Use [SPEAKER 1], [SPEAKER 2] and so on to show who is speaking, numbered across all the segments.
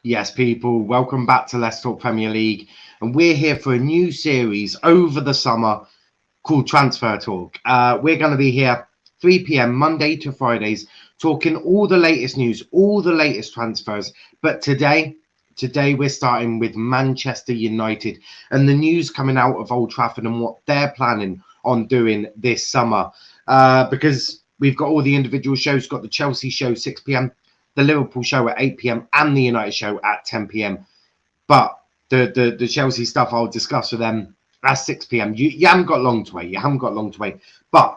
[SPEAKER 1] Yes, people, welcome back to Let's Talk Premier League. And we're here for a new series over the summer called Transfer Talk. We're going to be here 3 p.m. Monday to Fridays, talking all the latest news, all the latest transfers. But today we're starting with Manchester United and the news coming out of Old Trafford and what they're planning on doing this summer. Because we've got all the individual shows, got the Chelsea show 6 p.m., the Liverpool show at 8 p.m. and the United show at 10 p.m. But the Chelsea stuff I'll discuss with them at 6 p.m. You haven't got long to wait. You haven't got long to wait. But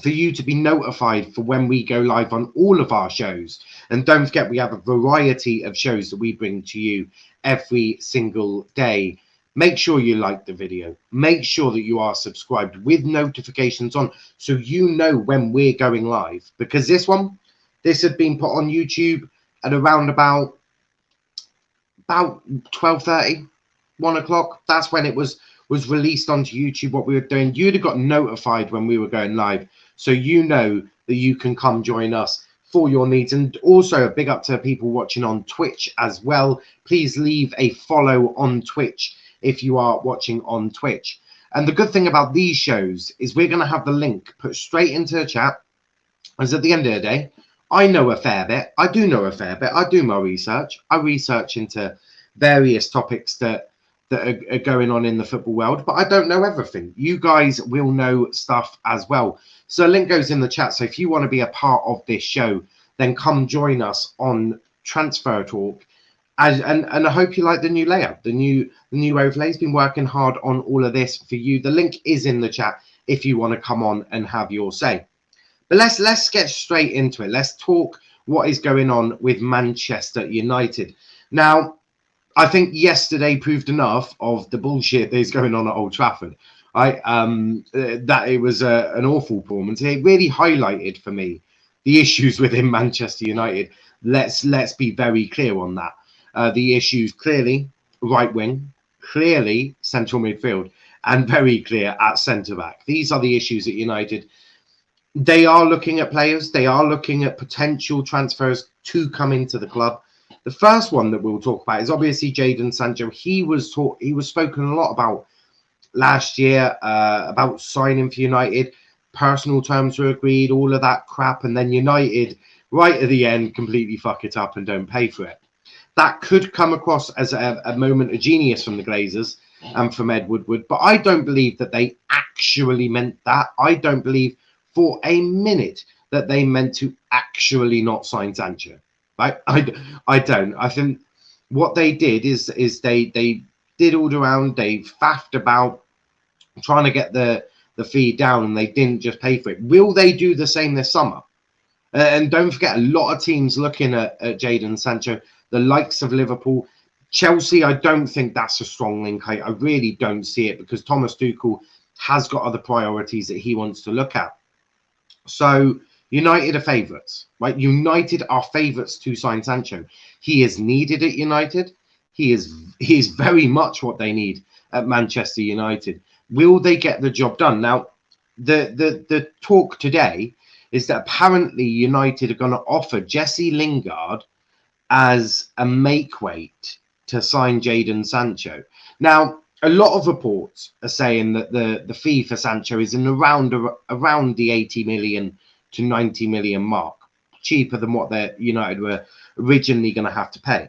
[SPEAKER 1] for you to be notified for when we go live on all of our shows, and don't forget we have a variety of shows that we bring to you every single day. Make sure you like the video. Make sure that you are subscribed with notifications on so you know when we're going live. Because this had been put on YouTube at around about 12:30, 1 o'clock. That's when it was released onto YouTube, what we were doing. You'd have got notified when we were going live. So you know that you can come join us for your needs. And also a big up to people watching on Twitch as well. Please leave a follow on Twitch if you are watching on Twitch. And the good thing about these shows is we're going to have the link put straight into the chat. As at the end of the day, I know a fair bit. I do know a fair bit. I do my research. I research into various topics that are going on in the football world, but I don't know everything. You guys will know stuff as well. So a link goes in the chat. So if you want to be a part of this show, then come join us on Transfer Talk. And I hope you like the new layout, the new overlay. Been working hard on all of this for you. The link is in the chat if you want to come on and have your say. But let's get straight into it. Let's talk what is going on with Manchester United. Now, I think yesterday proved enough of the bullshit that is going on at Old Trafford. That it was an awful performance. It really highlighted for me the issues within Manchester United. Let's be very clear on that. The issues clearly right wing, clearly central midfield, and very clear at centre back. These are the issues at United. They are looking at players. They are looking at potential transfers to come into the club. The first one that we'll talk about is obviously Jadon Sancho. He was spoken a lot about last year about signing for United. Personal terms were agreed, all of that crap, and then United, right at the end, completely fuck it up and don't pay for it. That could come across as a moment of genius from the Glazers and from Ed Woodward, but I don't believe that they actually meant that. I don't believe for a minute that they meant to actually not sign Sancho. Right? I don't. I think what they did is they diddled around, they faffed about trying to get the fee down, and they didn't just pay for it. Will they do the same this summer? And don't forget, a lot of teams looking at Jadon Sancho, the likes of Liverpool, Chelsea. I don't think that's a strong link. I really don't see it, because Thomas Tuchel has got other priorities that he wants to look at. So United are favourites, right? United are favourites to sign Sancho. He is needed at United. He is very much what they need at Manchester United. Will they get the job done? Now, the talk today is that apparently United are going to offer Jesse Lingard as a make weight to sign Jadon Sancho. Now, a lot of reports are saying that the fee for Sancho is in around the 80 million to 90 million mark, cheaper than what the United were originally going to have to pay.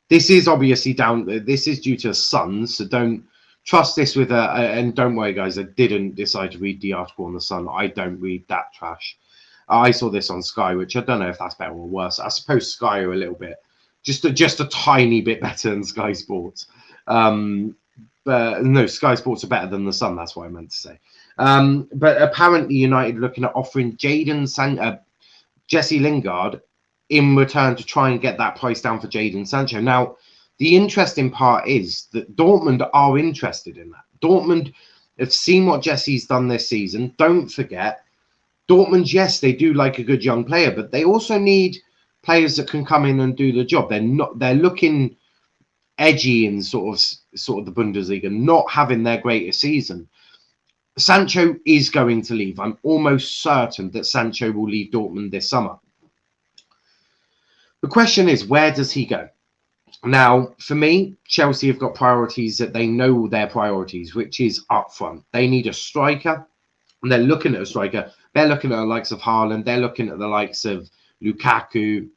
[SPEAKER 1] This is obviously this is due to Sun, so don't trust this with and don't worry, guys, I didn't decide to read the article on the Sun. I don't read that trash. I saw this on Sky, which I don't know if that's better or worse. I suppose Sky are a little bit, just a tiny bit better than Sky Sports. But no, Sky Sports are better than the Sun. That's what I meant to say. But apparently United looking at offering Jesse Lingard in return to try and get that price down for Jadon Sancho. Now, the interesting part is that Dortmund are interested in that. Dortmund have seen what Jesse's done this season. Don't forget, Dortmund, yes, they do like a good young player, but they also need players that can come in and do the job. They're looking edgy in sort of the Bundesliga, not having their greatest season. Sancho is going to leave. I'm almost certain that Sancho will leave Dortmund this summer. The question is, where does he go? Now, for me, Chelsea have got priorities that they know their priorities, which is up front. They need a striker, and they're looking at a striker. They're looking at the likes of Haaland. They're looking at the likes of Lukaku.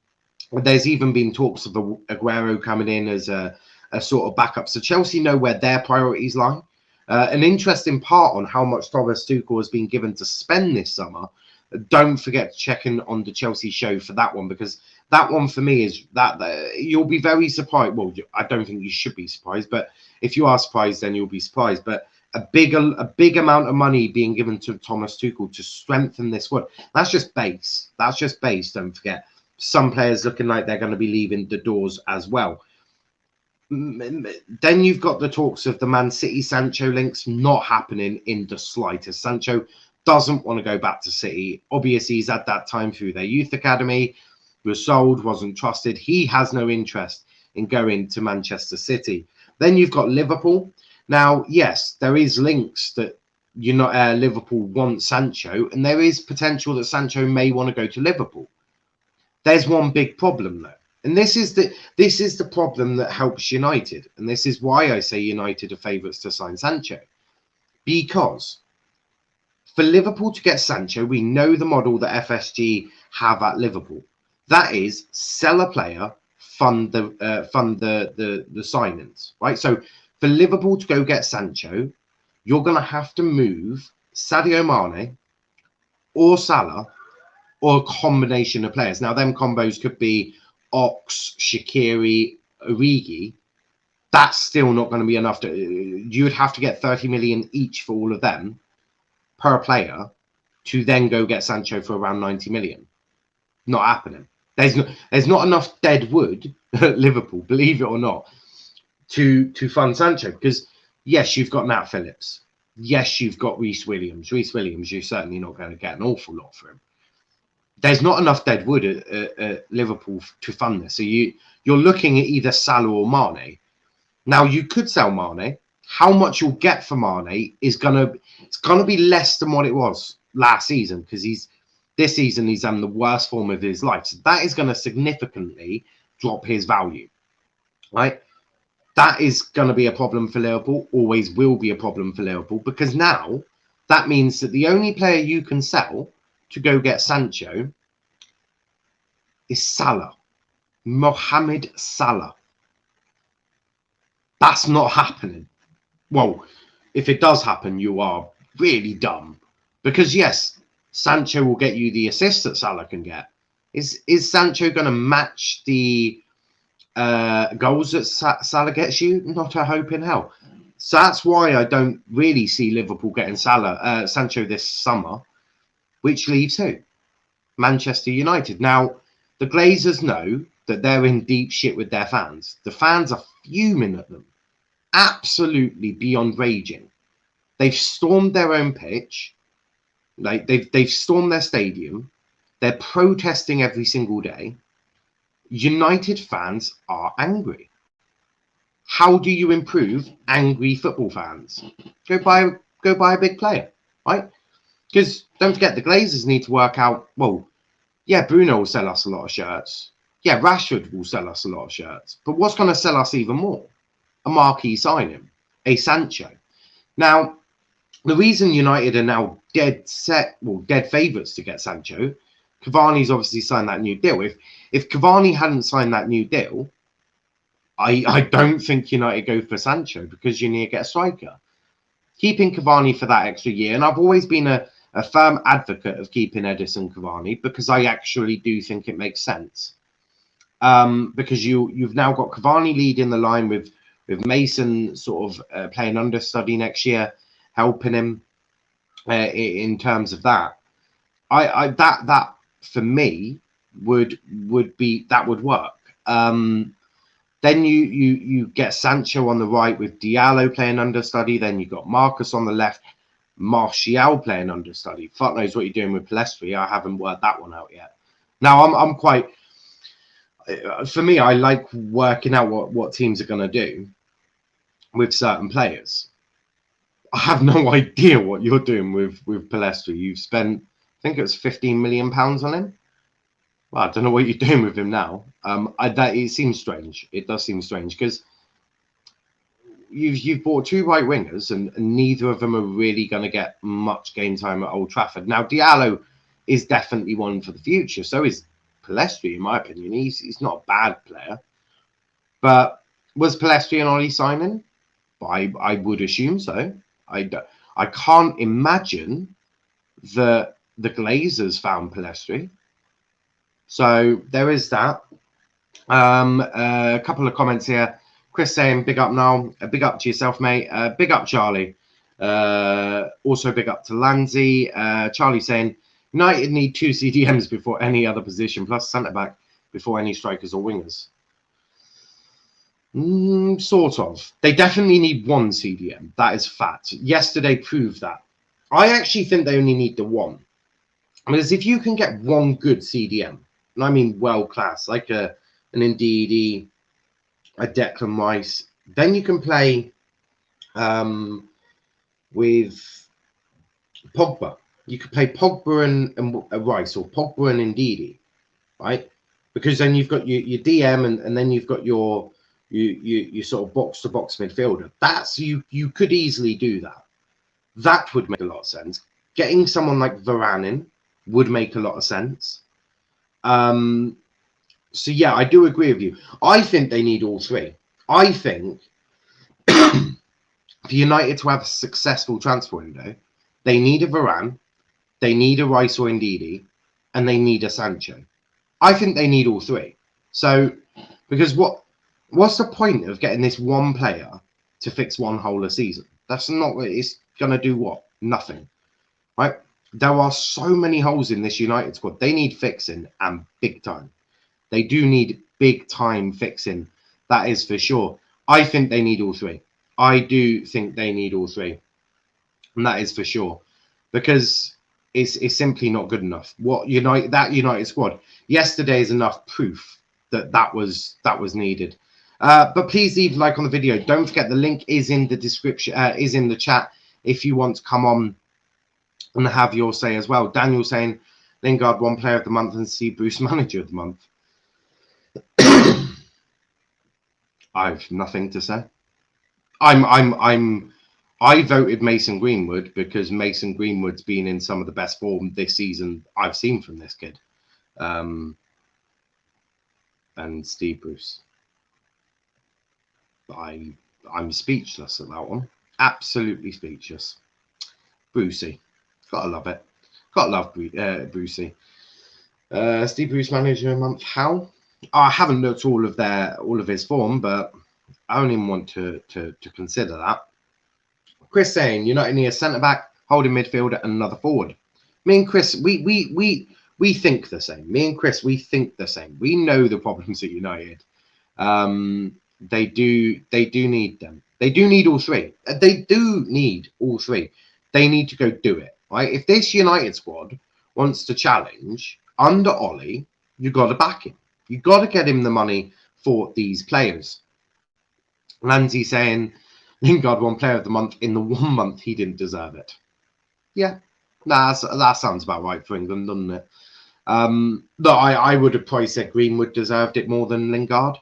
[SPEAKER 1] There's even been talks of Aguero coming in as a sort of backup. So Chelsea know where their priorities lie. An interesting part on how much Thomas Tuchel has been given to spend this summer. Don't forget to check in on the Chelsea show for that one, because that one for me is that you'll be very surprised. Well, I don't think you should be surprised, but if you are surprised, then you'll be surprised. But a big amount of money being given to Thomas Tuchel to strengthen this squad. That's just base. That's just base. Don't forget. Some players looking like they're going to be leaving the doors as well. Then you've got the talks of the Man City Sancho links not happening in the slightest. Sancho doesn't want to go back to City. Obviously, he's had that time through their youth academy, was sold, wasn't trusted. He has no interest in going to Manchester City. Then you've got Liverpool. Now, yes, there is links that Liverpool want Sancho, and there is potential that Sancho may want to go to Liverpool. There's one big problem though, and this is the problem that helps United, and this is why I say United are favourites to sign Sancho, because for Liverpool to get Sancho, we know the model that FSG have at Liverpool. That is, sell a player, fund the signings, right? So for Liverpool to go get Sancho, you're going to have to move Sadio Mane or Salah, or a combination of players. Now, them combos could be Ox, Shaqiri, Origi. That's still not going to be enough. You would have to get 30 million each for all of them per player to then go get Sancho for around 90 million. Not happening. There's not enough dead wood at Liverpool, believe it or not, to fund Sancho. Because, yes, you've got Nat Phillips. Yes, you've got Reece Williams. Reece Williams, you're certainly not going to get an awful lot for him. There's not enough dead wood at Liverpool to fund this. So you're looking at either Salah or Mane. Now, you could sell Mane. How much you'll get for Mane is gonna be less than what it was last season, because this season he's in the worst form of his life. So that is going to significantly drop his value, right? That is going to be a problem for Liverpool. Always will be a problem for Liverpool, because now that means that the only player you can sell to go get Sancho is Salah, Mohamed Salah. That's not happening. Well, if it does happen, you are really dumb, because yes, Sancho will get you the assists that Salah can get. Is Sancho going to match the goals that Salah gets you? Not a hope in hell. So that's why I don't really see Liverpool getting Sancho this summer. Which leaves who? Manchester United. Now, the Glazers know that they're in deep shit with their fans. The fans are fuming at them. Absolutely beyond raging. They've stormed their own pitch. Like they've stormed their stadium. They're protesting every single day. United fans are angry. How do you improve angry football fans? Go buy a big player, right? Because don't forget, the Glazers need to work out, well, yeah, Bruno will sell us a lot of shirts. Yeah, Rashford will sell us a lot of shirts. But what's going to sell us even more? A marquee signing, a Sancho. Now, the reason United are now dead favourites to get Sancho, Cavani's obviously signed that new deal. If Cavani hadn't signed that new deal, I don't think United go for Sancho, because you need to get a striker. Keeping Cavani for that extra year, and I've always been a firm advocate of keeping Edison Cavani, because I actually do think it makes sense. Because you've now got Cavani leading the line with Mason sort of playing understudy next year, helping him in terms of that. That for me would work. Then you get Sancho on the right with Diallo playing understudy. Then you've got Marcus on the left, Martial playing understudy. Fuck knows what you're doing with Palestri. I haven't worked that one out yet. Now, I'm quite... For me, I like working out what teams are going to do with certain players. I have no idea what you're doing with Palestri. You've spent, I think it was £15 million on him. Well, I don't know what you're doing with him now. That it seems strange. It does seem strange because you've bought two right wingers, and neither of them are really going to get much game time at Old Trafford. Now, Diallo is definitely one for the future. So is Palestri, in my opinion. He's not a bad player. But was Palestri an Ollie signing? I would assume so. I can't imagine that the Glazers found Palestri. So there is that. A couple of comments here. Chris saying, big up Niall, big up to yourself, mate. Big up Charlie. Also big up to Lanzi. Charlie saying, United need 2 CDMs before any other position, plus centre-back before any strikers or wingers. Sort of. They definitely need 1 CDM. That is fact. Yesterday proved that. I actually think they only need the 1. Because if you can get 1 good CDM, and I mean world-class, like an Ndidi, a Declan Rice, then you can play with Pogba. You could play Pogba and Rice, or Pogba and Ndidi, right? Because then you've got your DM, and then you've got your sort of box-to-box midfielder. That's you could easily do that. That would make a lot of sense. Getting someone like Varane in would make a lot of sense. So yeah, I do agree with you. I think they need all 3. I think for United to have a successful transfer window, they need a Varane, they need a Rice or Ndidi, and they need a Sancho. I think they need all 3. So, because what's the point of getting this 1 player to fix 1 whole a season? That's not. It's gonna do what? Nothing, right? There are so many holes in this United squad. They need fixing, and big time. They do need big time fixing. That is for sure. I think they need all 3. I do think they need all 3. And that is for sure. Because it's simply not good enough. That United squad yesterday is enough proof that was needed. But please leave a like on the video. Don't forget the link is in the description, is in the chat if you want to come on and have your say as well. Daniel saying Lingard 1 player of the month and Steve Bruce manager of the month. I've nothing to say. I voted Mason Greenwood because Mason Greenwood's been in some of the best form this season I've seen from this kid. And Steve Bruce. I'm speechless at that one. Absolutely speechless. Brucey. Gotta love it. Gotta love Brucey. Steve Bruce manager a month. How? I haven't looked all of his form, but I don't even want to consider that. Chris saying United need a centre back, holding midfielder, and another forward. Me and Chris, we think the same. Me and Chris, we think the same. We know the problems at United. They do need them. They do need all 3. They do need all 3. They need to go do it. Right? If this United squad wants to challenge under Ollie, you got to back him. You got to get him the money for these players. Lanzi saying Lingard 1 player of the month in the 1 month he didn't deserve it. Yeah, that sounds about right for England, doesn't it? Look, I would have probably said Greenwood deserved it more than Lingard.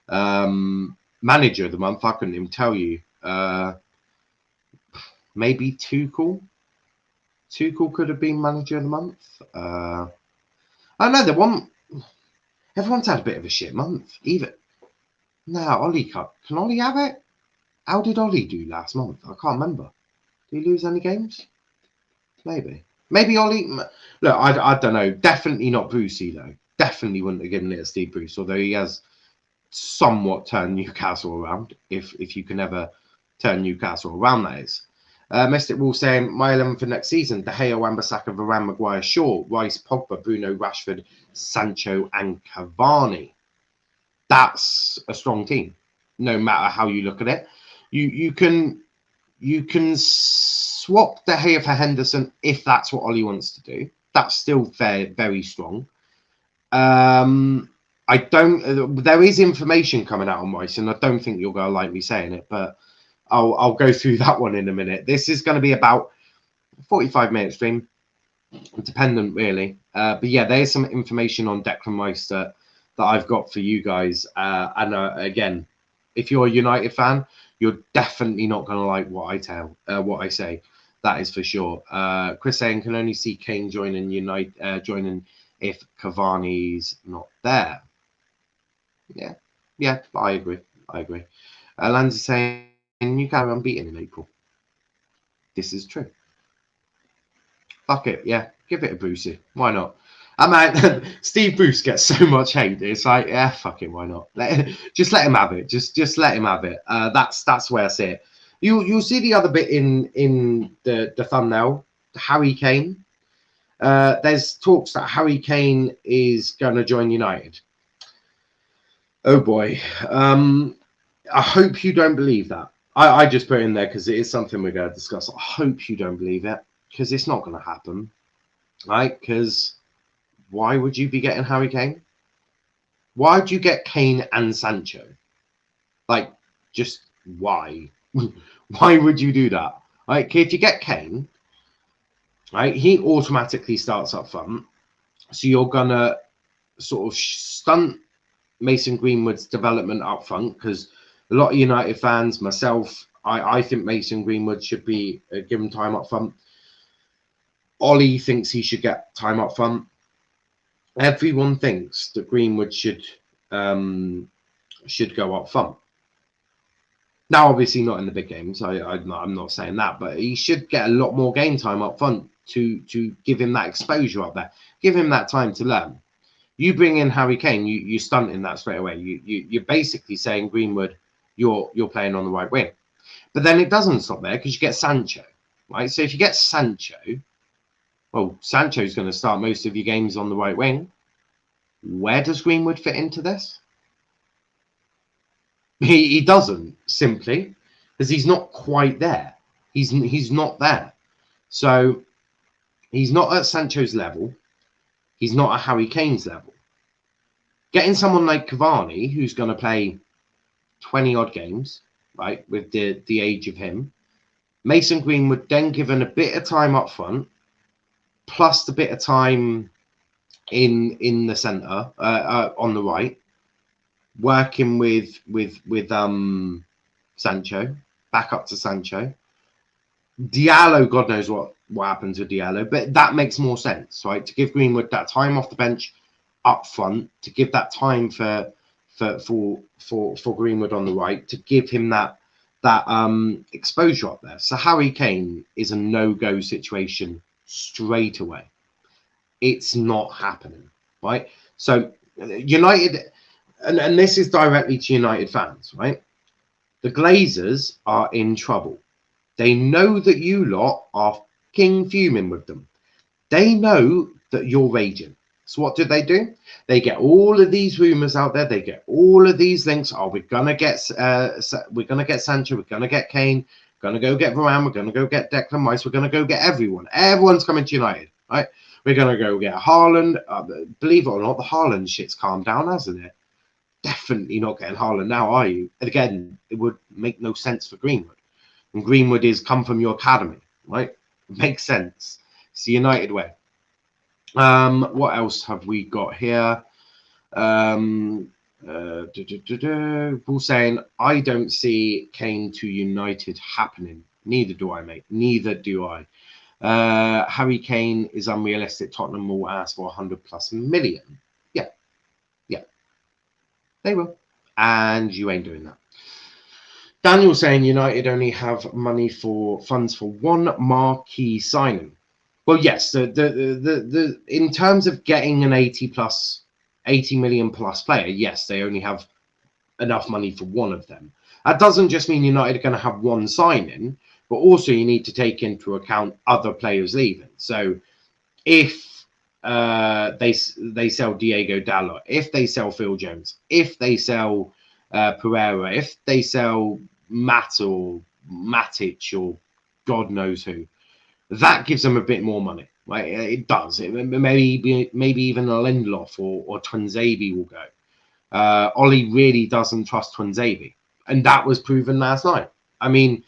[SPEAKER 1] Manager of the month, I couldn't even tell you. Maybe Tuchel. Tuchel could have been manager of the month. I know everyone's had a bit of a shit month. Even now, Ollie Cup. Can Ollie have it? How did Ollie do last month? I can't remember. Did he lose any games? Maybe Ollie. Look, I don't know. Definitely not Brucey though. Definitely wouldn't have given it to Steve Bruce, although he has somewhat turned Newcastle around. If you can ever turn Newcastle around, that is. Mystic Wall saying my 11 for next season: De Gea, Wan-Bissaka, Varane, Maguire, Shaw, Rice, Pogba, Bruno, Rashford, Sancho, and Cavani. That's a strong team, no matter how you look at it. You can swap De Gea for Henderson if that's what Ollie wants to do. That's still very strong. I don't. There is information coming out on Rice, and I don't think you're going to like me saying it, but I'll go through that one in a minute. This is going to be about 45-minute stream. dependent, really. But yeah, there's some information on Declan Rice that I've got for you guys. And again, if you're a United fan, you're definitely not going to like what I say. That is for sure. Chris saying can only see Kane joining if Cavani's not there. Yeah, I agree. Lanza saying you carry unbeaten in April. This is true. Fuck it, yeah, give it a Brucey. Why not? Steve Bruce gets so much hate. It's like, yeah, fuck it, why not? Just let him have it. Just let him have it. That's where I see it. You'll see the other bit in the thumbnail. Harry Kane. There's talks that Harry Kane is going to join United. Oh boy. I hope you don't believe that. I just put it in there because it is something we're going to discuss. I hope you don't believe it because it's not going to happen, right? Because why would you be getting Harry Kane? Why would you get Kane and Sancho? Like, just why? Why would you do that? Right? If you get Kane, right, he automatically starts up front. So you're going to sort of stunt Mason Greenwood's development up front because a lot of United fans, myself, I think Mason Greenwood should be given time up front. Ollie thinks he should get time up front. Everyone thinks that Greenwood should go up front. Now, obviously not in the big games. I'm not saying that, but he should get a lot more game time up front to give him that exposure up there, give him that time to learn. You bring in Harry Kane, you stunting that straight away. You're basically saying Greenwood, you're playing on the right wing. But then it doesn't stop there because you get Sancho, right? So if you get Sancho, well, Sancho's going to start most of your games on the right wing. Where does Greenwood fit into this? He doesn't, simply because he's not quite there. He's not there. So he's not at Sancho's level. He's not at Harry Kane's level. Getting someone like Cavani, who's going to play 20-odd games, right, with the age of him, Mason Greenwood then given a bit of time up front, plus the bit of time in the centre, on the right, working with Sancho, back up to Sancho. Diallo, God knows what happens with Diallo, but that makes more sense, right? To give Greenwood that time off the bench up front, to give that time for Greenwood on the right, to give him that exposure up there. So Harry Kane is a no-go situation straight away. It's not happening, right? So United, and this is directly to United fans, right? The Glazers are in trouble. They know that you lot are fucking fuming with them. They know that you're raging. So what do? They get all of these rumors out there. They get all of these links. Oh, we're gonna get Sancho. We're gonna get Kane. We're gonna go get Varane. We're gonna go get Declan Rice. We're gonna go get everyone. Everyone's coming to United, right? We're gonna go get Haaland. Believe it or not, the Haaland shit's calmed down, hasn't it? Definitely not getting Haaland now, are you? And again, it would make no sense for Greenwood. And Greenwood is come from your academy, right? It makes sense. It's the United way. What else have we got here? Paul saying, I don't see Kane to United happening. Neither do I, mate. Neither do I. Harry Kane is unrealistic. Tottenham will ask for 100+ million. Yeah. They will. And you ain't doing that. Daniel saying United only have funds for one marquee signing. Well, yes, the in terms of getting an 80 million plus player, yes, they only have enough money for one of them. That doesn't just mean United are going to have one signing, but also you need to take into account other players leaving. So if they sell Diego Dalot, if they sell Phil Jones, if they sell Pereira, if they sell Matt or Matic or God knows who, that gives them a bit more money, right? It does. Maybe even a Lindelof or Tuanzebe will go. Ollie really doesn't trust Tuanzebe, and that was proven last night. I mean,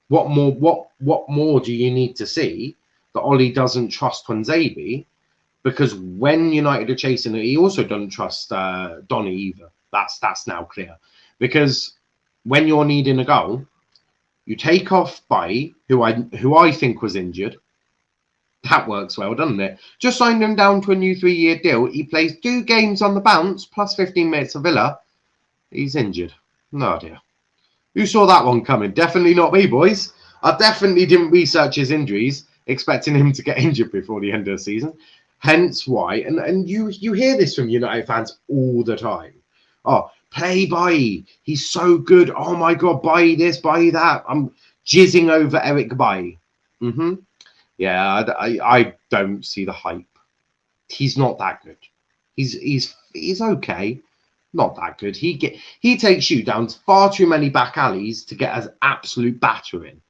[SPEAKER 1] what more do you need to see that Ollie doesn't trust Tuanzebe, because when United are chasing it, he also doesn't trust Donny either. That's now clear. Because when you're needing a goal, you take off Bailly, who I think was injured. That works well, doesn't it? Just signed him down to a new 3-year deal. He plays 2 games on the bounce, plus 15 minutes of Villa. He's injured. No idea. Who saw that one coming? Definitely not me, boys. I definitely didn't research his injuries, expecting him to get injured before the end of the season. Hence why, and you hear this from United fans all the time. Oh, play Bailly. He's so good. Oh my God, Bailly this, Bailly that. I'm jizzing over Eric Bailly. Yeah, I don't see the hype. He's not that good. He's okay, not that good. He takes you down far too many back alleys to get an absolute battering.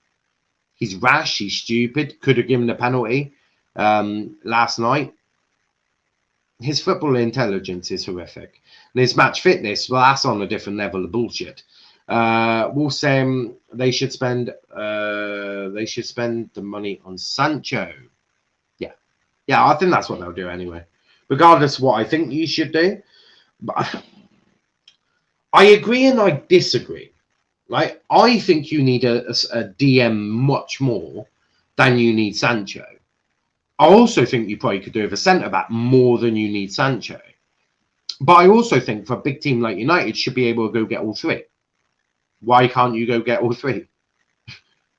[SPEAKER 1] He's rash. He's stupid. Could have given a penalty last night. His football intelligence is horrific. And his match fitness, well, that's on a different level of bullshit. Wolf saying they should spend the money on Sancho. Yeah, I think that's what they'll do anyway. Regardless of what I think you should do. But I agree and I disagree. Right? I think you need a DM much more than you need Sancho. I also think you probably could do with a centre-back more than you need Sancho. But I also think for a big team like United should be able to go get all 3. Why can't you go get all 3?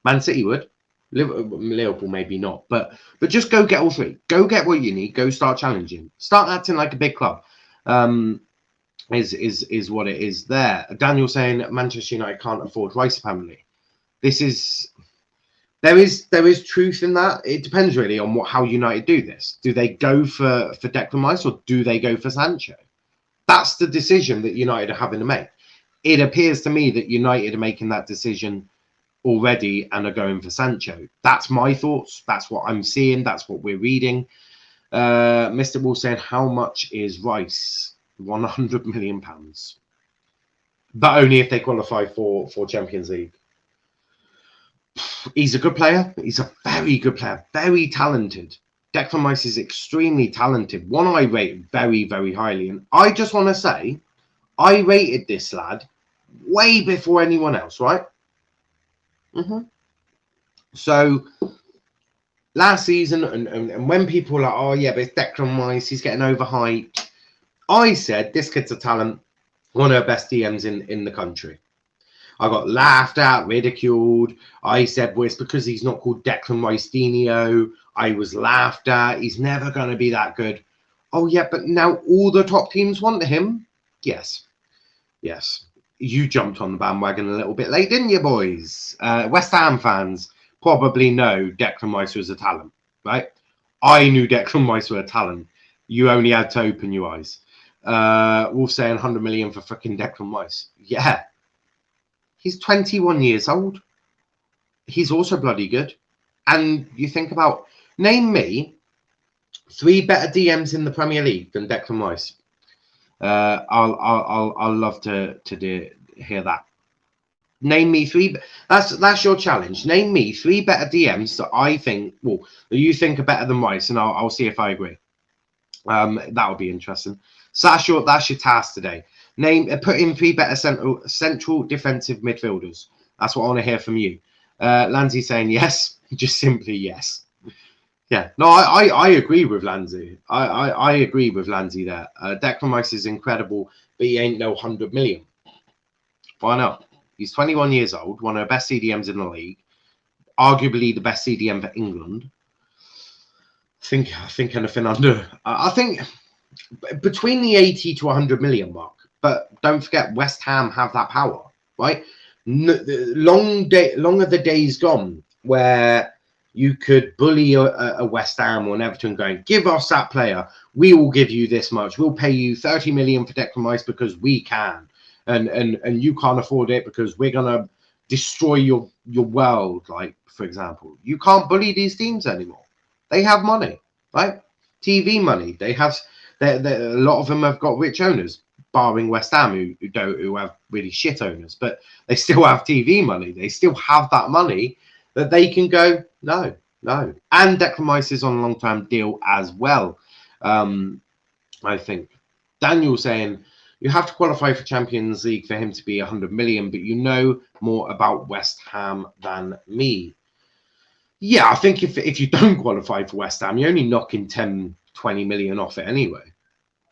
[SPEAKER 1] Man City would. Liverpool maybe not. But just go get all 3. Go get what you need. Go start challenging. Start acting like a big club. Is what it is there. Daniel saying Manchester United can't afford Rice apparently. There is truth in that. It depends really on how United do this. Do they go for Declan Rice or do they go for Sancho? That's the decision that United are having to make. It appears to me that United are making that decision already and are going for Sancho. That's my thoughts. That's what I'm seeing. That's what we're reading. Mr. Wall saying, how much is Rice? £100 million. But only if they qualify for Champions League. He's a good player. He's a very good player. Very talented. Declan Rice is extremely talented. One I rate very, very highly. And I just want to say, I rated this lad way before anyone else, right? So, last season, and when people are like, oh yeah, but it's Declan Rice, he's getting overhyped. I said, this kid's a talent. One of the best DMs in the country. I got laughed at, ridiculed. I said, well, it's because he's not called Declan Rice-Dino. I was laughed at. He's never going to be that good. Oh, yeah, but now all the top teams want him? Yes. You jumped on the bandwagon a little bit late, didn't you, boys? West Ham fans probably know Declan Rice was a talent, right? I knew Declan Rice was a talent. You only had to open your eyes. Wolf saying 100 million for fucking Declan Rice. Yeah. He's 21 years old. He's also bloody good. And you think about, name me 3 better DMs in the Premier League than Declan Rice. I'll love to hear that. Name me 3. That's your challenge. Name me 3 better DMs that I think, well, that you think are better than Rice, and I'll see if I agree. That would be interesting. So that's your task today. Put in 3 better central defensive midfielders. That's what I want to hear from you. Lanzi saying yes, just simply yes. Yeah, no, I agree with Lanzi. I agree with Lanzi there. Declan Rice is incredible, but he ain't no 100 million. Why not? He's 21 years old, one of the best CDMs in the league, arguably the best CDM for England. I think anything under. I think between the 80 to 100 million mark. But don't forget, West Ham have that power, right? Long are the days gone where you could bully a West Ham or an Everton going, give us that player. We will give you this much. We'll pay you 30 million for Declan Rice because we can. And you can't afford it because we're going to destroy your world, like, for example. You can't bully these teams anymore. They have money, right? TV money. They have... a lot of them have got rich owners, barring West Ham, who have really shit owners, but they still have TV money. They still have that money that they can go, no, No. And Declan Rice is on a long-term deal as well. I think. Daniel saying, you have to qualify for Champions League for him to be 100 million, but you know more about West Ham than me. Yeah, I think if you don't qualify for West Ham, you're only knocking 10, 20 million off it anyway.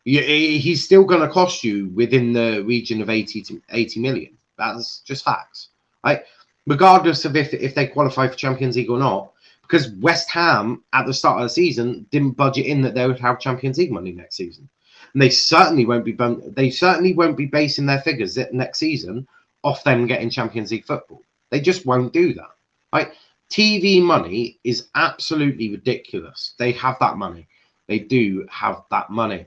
[SPEAKER 1] He's still going to cost you within the region of 80 to 80 million. That's just facts, right? Regardless of if they qualify for Champions League or not, because West Ham at the start of the season didn't budget in that they would have Champions League money next season, and they certainly won't be basing their figures next season off them getting Champions League football. They just won't do that, right? TV money is absolutely ridiculous. They have that money. They do have that money.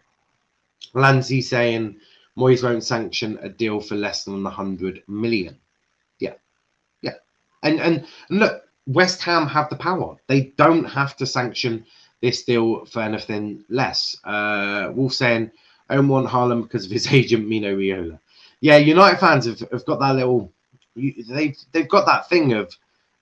[SPEAKER 1] Lanzi saying Moyes won't sanction a deal for less than 100 million. Yeah. And look, West Ham have the power. They don't have to sanction this deal for anything less. Wolf saying I don't want Haaland because of his agent Mino Raiola. Yeah, United fans have got that little. They've got that thing of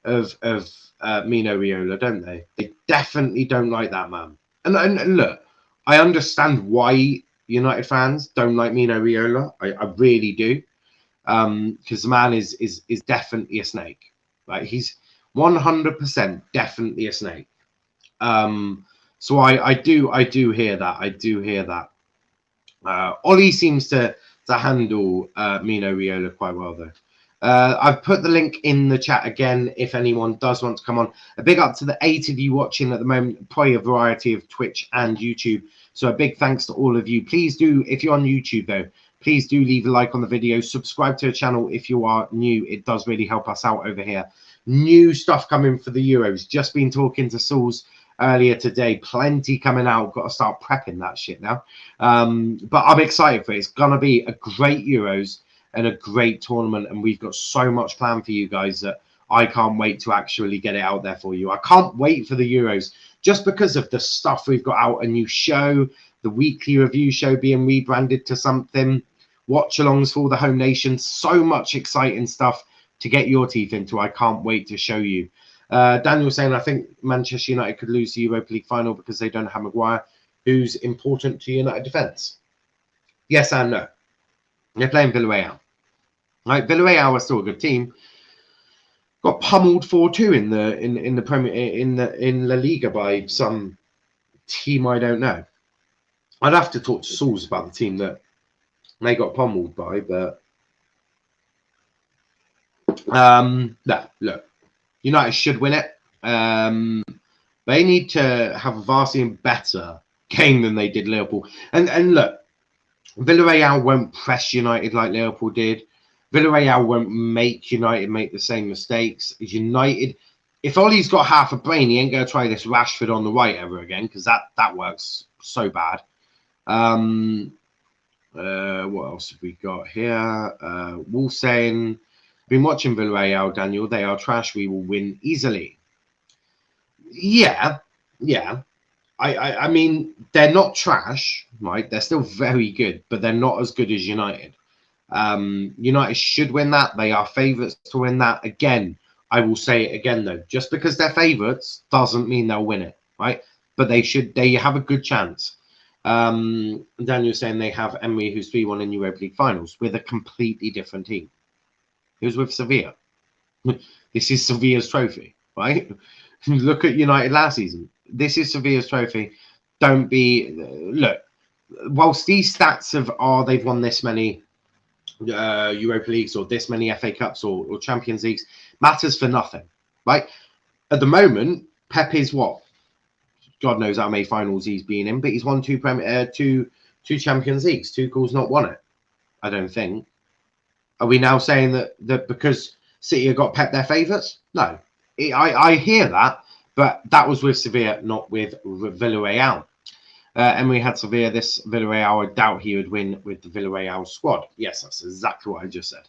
[SPEAKER 1] Mino Raiola, don't they? They definitely don't like that man. And look, I understand why United fans don't like Mino Raiola. I really do, because the man is definitely a snake. Right, he's 100% definitely a snake. So I do hear that. I do hear that. Ollie seems to handle Mino Raiola quite well though. I've put the link in the chat again if anyone does want to come on. A big up to the 8 of you watching at the moment, probably a variety of Twitch and YouTube. So a big thanks to all of you. Please do, if you're on YouTube though, please do leave a like on the video. Subscribe to the channel if you are new. It does really help us out over here. New stuff coming for the Euros. Just been talking to Sauls earlier today. Plenty coming out. Got to start prepping that shit now. But I'm excited for it. It's going to be a great Euros and a great tournament. And we've got so much planned for you guys that I can't wait to actually get it out there for you. I can't wait for the Euros just because of the stuff we've got out. A new show, the weekly review show being rebranded to something, watch-alongs for all the home nations. So much exciting stuff to get your teeth into. I can't wait to show you. Daniel saying, I think Manchester United could lose the Europa League final because they don't have Maguire, who's important to United defence. Yes and no. They're playing Villarreal. Right, Villarreal are still a good team. Got pummeled 4-2 in the Premier in La Liga by some team I don't know. I'd have to talk to Sauls about the team that they got pummeled by, but no, look, United should win it. They need to have a vastly better game than they did Liverpool. And look, Villarreal won't press United like Liverpool did. Villarreal won't make United make the same mistakes. United, if Ollie's got half a brain, he ain't going to try this Rashford on the right ever again, because that works so bad. What else have we got here? Wolf saying, been watching Villarreal, Daniel. They are trash. We will win easily. Yeah. I mean, they're not trash, right? They're still very good, but they're not as good as United. United should win that. They are favourites to win that. Again, I will say it again, though. Just because they're favourites doesn't mean they'll win it, right? But they have a good chance. Daniel's saying they have Emery, who's 3-1 in Europa League finals, with a completely different team. He was with Sevilla. This is Sevilla's trophy, right? Look at United last season. This is Sevilla's trophy. Don't be... Look, whilst these stats they've won this many Europa Leagues or this many FA Cups or Champions Leagues, matters for nothing, right? At the moment, Pep is what? God knows how many finals he's been in, but he's won two Champions Leagues. Tuchel's not won it, I don't think. Are we now saying that because City have got Pep their favourites? No. I hear that, but that was with Sevilla, not with Villarreal. Emery had Sevilla. This Villarreal, I doubt he would win with the Villarreal squad. Yes, that's exactly what I just said.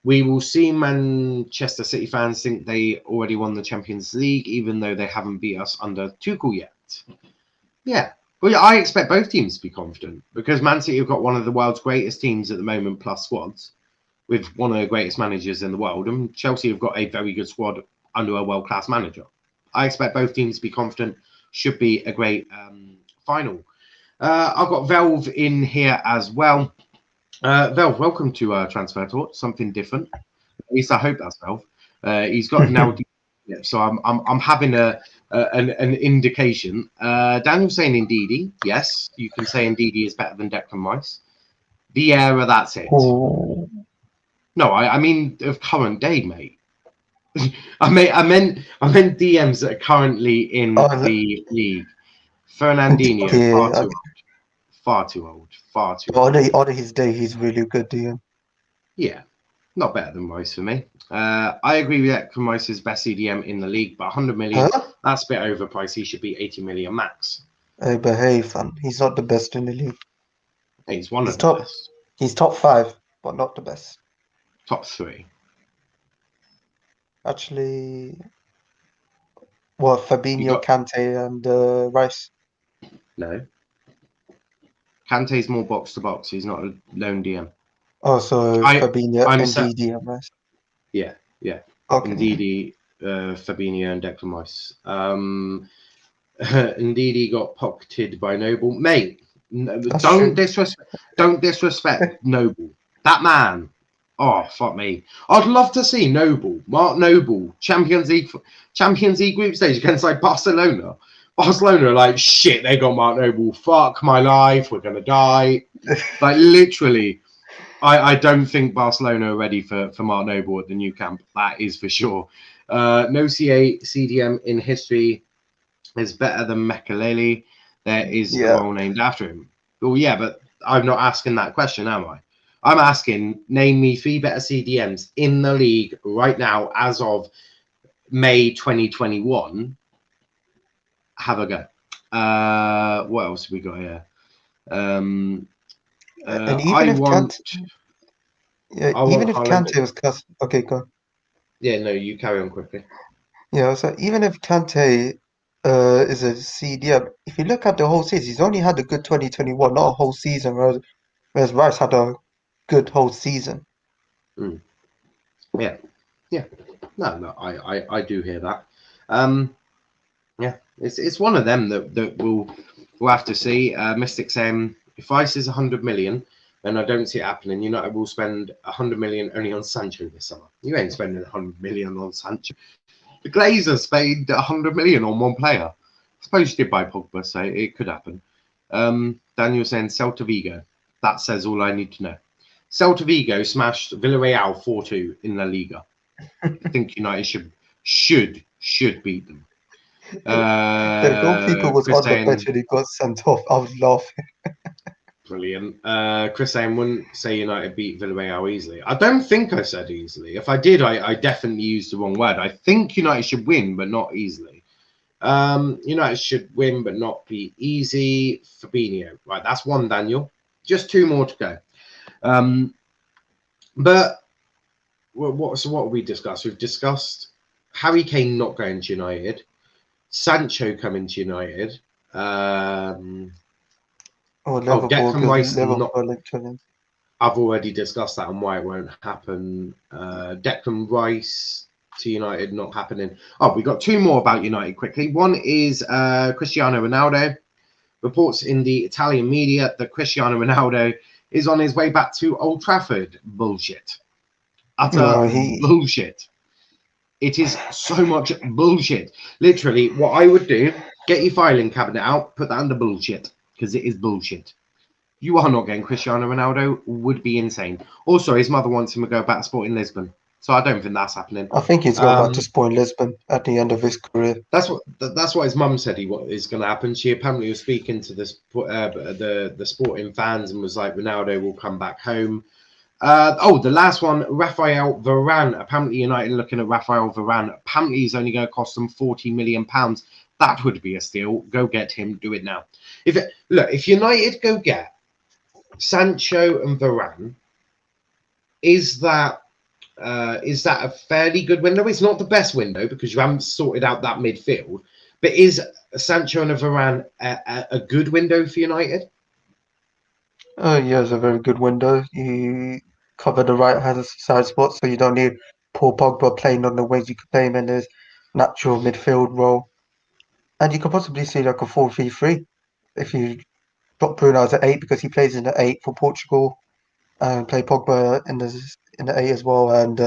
[SPEAKER 1] We will see Manchester City fans think they already won the Champions League, even though they haven't beat us under Tuchel yet. Yeah. Well, I expect both teams to be confident because Man City have got one of the world's greatest teams at the moment, plus squads, with one of the greatest managers in the world. And Chelsea have got a very good squad under a world-class manager. I expect both teams to be confident. Should be a great final. I've got Velv in here as well. Velv, welcome to Transfer Talk. Something different. At least I hope that's Velv. He's got now, so I'm having an indication. Daniel's saying Ndidi. Yes, you can say Ndidi is better than Declan Rice. Vieira, that's it.
[SPEAKER 2] Oh.
[SPEAKER 1] No, I mean of current day, mate. I meant DMs that are currently in the league. Fernandinho,
[SPEAKER 2] Yeah,
[SPEAKER 1] far too old.
[SPEAKER 2] On his day, he's really good, DM.
[SPEAKER 1] Yeah, not better than Rice for me. I agree with that. Rice is best CDM in the league, but 100 million, that's a bit overpriced. He should be 80 million max.
[SPEAKER 2] Hey, but hey, fam, he's not the best in the league.
[SPEAKER 1] He's one of the best.
[SPEAKER 2] He's top 5, but not the best.
[SPEAKER 1] Top 3.
[SPEAKER 2] Actually, well, Fabinho, Kante, and Rice.
[SPEAKER 1] No. Kante's more box to box. He's not a lone DM.
[SPEAKER 2] Oh, so Fabinho, Ndidi, and Rice.
[SPEAKER 1] Yeah.
[SPEAKER 2] Okay.
[SPEAKER 1] Ndidi, Fabinho, and Declan Rice. Ndidi got pocketed by Noble. Mate, don't disrespect Noble. That man. Oh, fuck me. I'd love to see Mark Noble, Champions League group stage against like Barcelona. Barcelona are like, shit, they got Mark Noble. Fuck my life. We're going to die. Like, literally, I don't think Barcelona are ready for Mark Noble at the new camp. That is for sure. No CDM in history is better than Mekalele. There is a role named after him. Well, yeah, but I'm not asking that question, am I? I'm asking, name me 3 better CDMs in the league right now as of May 2021. Have a go. What else have we got here?
[SPEAKER 2] And even if Kante was cast, okay, go on.
[SPEAKER 1] Yeah, no, you carry on quickly.
[SPEAKER 2] Yeah, so even if Kante is a CDM, if you look at the whole season, he's only had a good 2021, not a whole season, whereas Rice had a good whole season.
[SPEAKER 1] Yeah. No, I do hear that. Yeah, it's one of them that we'll have to see. Mystic saying if Rice is 100 million, then I don't see it happening. United will spend 100 million only on Sancho this summer. You ain't spending 100 million on Sancho. The Glazers spent 100 million on one player. I suppose you did buy Pogba, so it could happen. Daniel saying Celta Vigo. That says all I need to know. Celta Vigo smashed Villarreal 4-2 in La Liga. I think United should beat them.
[SPEAKER 2] The goalkeeper was on the bench and he got sent off. I was laughing.
[SPEAKER 1] Brilliant. Chris saying wouldn't say United beat Villarreal easily. I don't think I said easily. If I did, I definitely used the wrong word. I think United should win, but not easily. United should win, but not be easy. Fabinho. Right, that's one, Daniel. Just 2 more to go. But what have we discussed? We've discussed Harry Kane not going to United. Sancho coming to United. Declan Rice not. I've already discussed that and why it won't happen. Declan Rice to United not happening. Oh, we got 2 more about United quickly. One is Cristiano Ronaldo. Reports in the Italian media that Cristiano Ronaldo is on his way back to Old Trafford. Bullshit. Utter bullshit. It is so much bullshit. Literally, what I would do, get your filing cabinet out, put that under bullshit, because it is bullshit. You are not getting Cristiano Ronaldo, would be insane. Also, his mother wants him to go back to Sporting Lisbon, so I don't think that's happening.
[SPEAKER 2] I think he's going back to Sporting Lisbon at the end of his career.
[SPEAKER 1] That's what his mum said is going to happen. She apparently was speaking to the Sporting fans and was like, Ronaldo will come back home. The last one, Raphael Varane. Apparently, United are looking at Raphael Varane. Apparently, he's only going to cost them £40 million. That would be a steal. Go get him. Do it now. If United go get Sancho and Varane, is that a fairly good window? It's not the best window because you haven't sorted out that midfield. But is Sancho and Varane a good window for United?
[SPEAKER 2] Yeah, it's a very good window. You cover the right hand side spot, so you don't need Paul Pogba playing on the wings. You can play him in his natural midfield role. And you could possibly see like a 4-3-3 if you drop Bruno as an 8 because he plays in the 8 for Portugal and play Pogba in the 8 as well. And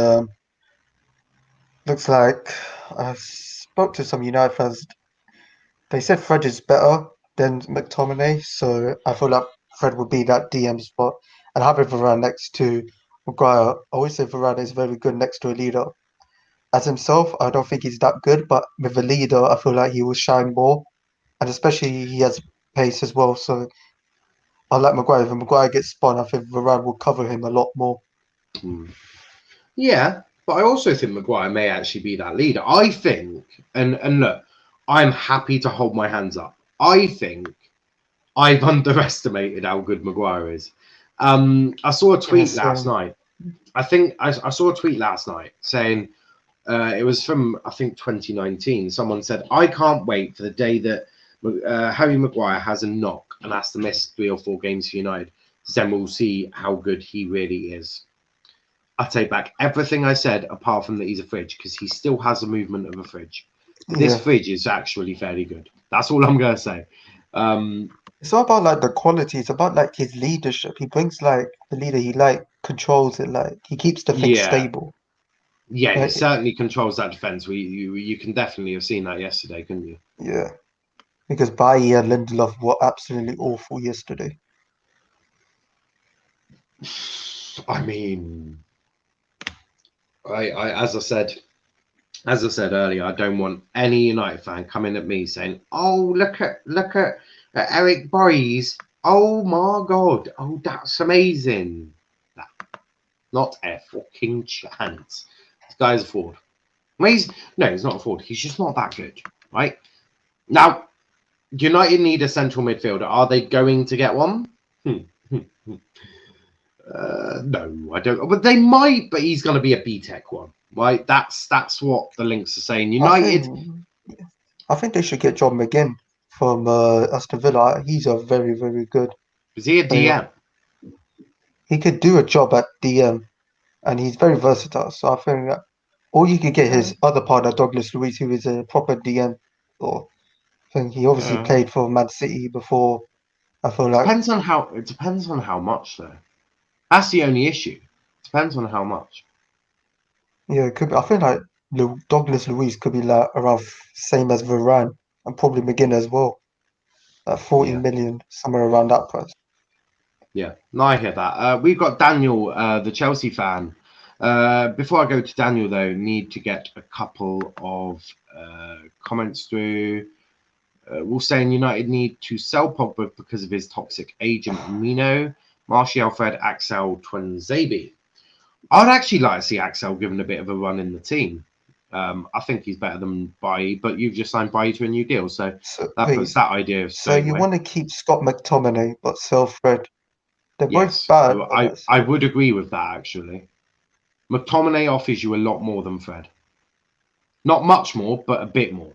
[SPEAKER 2] looks like I spoke to some United fans. They said Fred is better than McTominay, so I feel like Fred would be that DM spot. And having Varane next to Maguire, I always say Varane is very good next to a leader. As himself, I don't think he's that good, but with a leader, I feel like he will shine more. And especially he has pace as well. So I like Maguire. If Maguire gets spun, I think Varane will cover him a lot more.
[SPEAKER 1] Yeah, but I also think Maguire may actually be that leader. I think, and look, I'm happy to hold my hands up. I think I've underestimated how good Maguire is. I saw a tweet last night. I think I saw a tweet last night saying it was from, I think, 2019. Someone said, I can't wait for the day that Harry Maguire has a knock and has to miss 3 or 4 games for United. Then we'll see how good he really is. I take back everything I said apart from that he's a fridge, because he still has the movement of a fridge. This fridge is actually fairly good. That's all I'm going to say.
[SPEAKER 2] It's not about like the quality, it's about like his leadership. He brings like the leader, he like controls it, like he keeps the thing stable.
[SPEAKER 1] Yeah, he
[SPEAKER 2] Like,
[SPEAKER 1] certainly controls that defense. You can definitely have seen that yesterday, couldn't you?
[SPEAKER 2] yeah. Because Bailly and Lindelof were absolutely awful yesterday.
[SPEAKER 1] I mean, I as I said earlier, I don't want any United fan coming at me saying, "Oh, look at Eric Boyes. Oh my God. Oh, that's amazing." No, not a fucking chance. This guy's a fraud. Well, he's not a fraud. He's just not that good, right? Now, United need a central midfielder. Are they going to get one? No, I don't. But they might. But he's going to be a B-Tech one, right? That's what the links are saying. United.
[SPEAKER 2] I think they should get John McGinn from Aston Villa. He's a very, very good
[SPEAKER 1] Is he a
[SPEAKER 2] player.
[SPEAKER 1] DM?
[SPEAKER 2] He could do a job at DM, and he's very versatile. So I think that, or you could get his other partner, Douglas Luiz, who is a proper DM. Or I think he obviously played for Man City before. I feel like
[SPEAKER 1] Depends on how. It depends on how much, though. That's the only issue. Depends on how much.
[SPEAKER 2] yeah, it could be. I feel like Douglas Luiz could be like around same as Varane and probably McGinn as well. Like 40
[SPEAKER 1] Yeah.
[SPEAKER 2] million, somewhere around that price.
[SPEAKER 1] Yeah, no, I hear that. We've got Daniel, the Chelsea fan. Before I go to Daniel, though, need to get a couple of comments through. We're saying United need to sell Pogba because of his toxic agent Mino, Martial, Fred, Axel, Twanzebe. I'd actually like to see Axel given a bit of a run in the team. I think he's better than Bailly, but you've just signed Bailly to a new deal, so that puts that idea
[SPEAKER 2] So
[SPEAKER 1] straight
[SPEAKER 2] you
[SPEAKER 1] away.
[SPEAKER 2] want to keep Scott McTominay but sell Fred? They're both
[SPEAKER 1] Yes,
[SPEAKER 2] bad.
[SPEAKER 1] I would agree with that, actually. McTominay offers you a lot more than Fred. Not much more, but a bit more.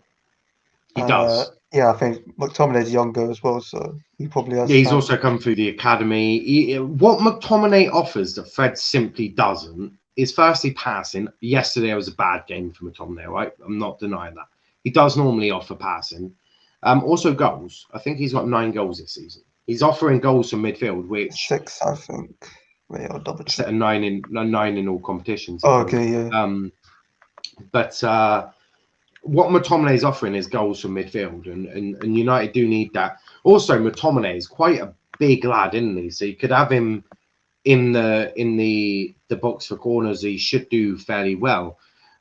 [SPEAKER 1] He does.
[SPEAKER 2] Yeah, I think McTominay's younger as well, so he probably has
[SPEAKER 1] Yeah, he's
[SPEAKER 2] time.
[SPEAKER 1] also come through the academy. What McTominay offers that Fred simply doesn't is firstly passing. Yesterday was a bad game for McTominay, right? I'm not denying that. He does normally offer passing. Also goals. I think he's got 9 goals this season. He's offering goals from midfield, which
[SPEAKER 2] 6, I think. Wait, I'll double check.
[SPEAKER 1] set a 9 in all competitions.
[SPEAKER 2] Oh, okay, yeah.
[SPEAKER 1] But what McTominay is offering is goals from midfield, and United do need that. Also, McTominay is quite a big lad, isn't he? So you could have him in the box for corners. He should do fairly well.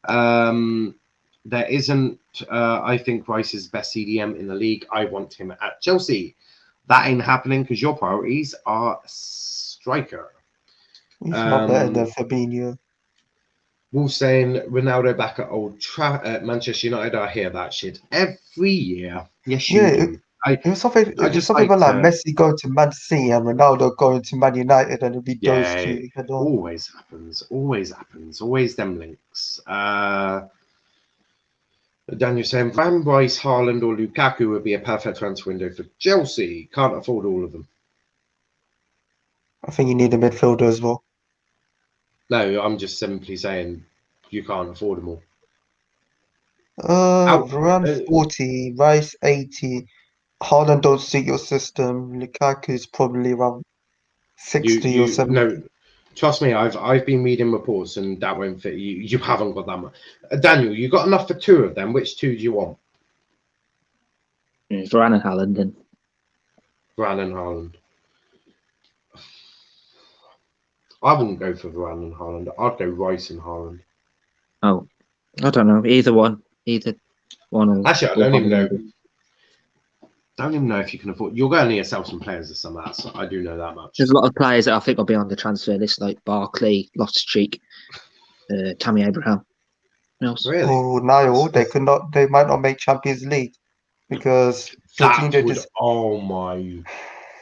[SPEAKER 1] There isn't. I think Rice is best CDM in the league. I want him at Chelsea. That ain't happening because your priorities are striker.
[SPEAKER 2] He's not better than Fabinho.
[SPEAKER 1] Wolf saying Ronaldo back at Manchester United. I hear that shit every year. Yes, you do.
[SPEAKER 2] It was something. It
[SPEAKER 1] I
[SPEAKER 2] was
[SPEAKER 1] just
[SPEAKER 2] something
[SPEAKER 1] like
[SPEAKER 2] about like
[SPEAKER 1] to,
[SPEAKER 2] Messi going to Man City and Ronaldo going to Man United, and it'd be those
[SPEAKER 1] yeah,
[SPEAKER 2] two head on.
[SPEAKER 1] always happens. Always happens. Always them links. Daniel saying Van Rice, Haaland, or Lukaku would be a perfect transfer window for Chelsea. Can't afford all of them.
[SPEAKER 2] I think you need a midfielder as well.
[SPEAKER 1] No, I'm just simply saying you can't afford them all. Out,
[SPEAKER 2] Around 40, Rice 80. Haaland don't suit your system. Lukaku's probably around 60 or
[SPEAKER 1] you
[SPEAKER 2] 70.
[SPEAKER 1] no, trust me, I've been reading reports and that won't fit you. You haven't got that much. Daniel, you got enough for two of them. Which two do you want?
[SPEAKER 3] Varane and Haaland then.
[SPEAKER 1] Varane and Haaland. I wouldn't go for Varane and Haaland. I'd go Rice and Haaland.
[SPEAKER 3] Oh, I don't know. Either one. Either one. Or,
[SPEAKER 1] Actually, I
[SPEAKER 3] or
[SPEAKER 1] don't even know.
[SPEAKER 3] combination.
[SPEAKER 1] Don't even know if you can afford. You're going to need to sell some players this summer. I do know that much.
[SPEAKER 3] There's a lot of players that I think will be on the transfer list, like Barkley, Loftus-Cheek, Tammy Abraham. Who else?
[SPEAKER 1] Really?
[SPEAKER 2] Oh, Niall, they might not make Champions League because
[SPEAKER 1] That
[SPEAKER 2] Jorginho
[SPEAKER 1] would.
[SPEAKER 2] just
[SPEAKER 1] Oh my.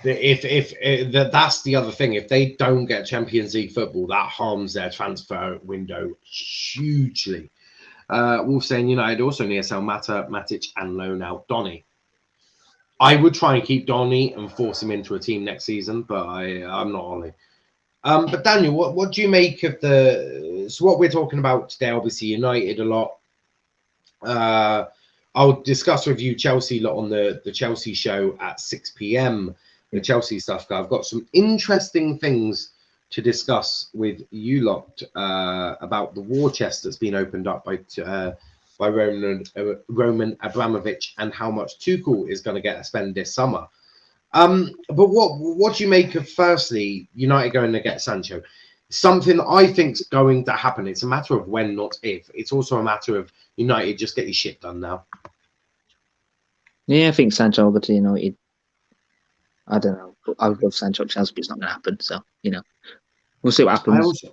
[SPEAKER 1] If that's the other thing. If they don't get Champions League football, that harms their transfer window hugely. Wolf saying United also need to sell Mata, Matic, and loan out Donny. I would try and keep Donny and force him into a team next season, but I'm not Ollie. But Daniel, what do you make of the? So what we're talking about today, obviously United a lot. I'll discuss with you Chelsea lot on the Chelsea show at 6 p.m. The Chelsea stuff. I've got some interesting things to discuss with you lot about the war chest that's been opened up by Roman Abramovich and how much Tuchel is going to get to spend this summer. But what do you make of, firstly, United going to get Sancho? Something I think's going to happen. It's a matter of when, not if. It's also a matter of United just get your shit done now.
[SPEAKER 3] Yeah, I think Sancho over to United. I don't know. I would love Sancho at Chelsea, but it's not going to happen. So, we'll see what happens.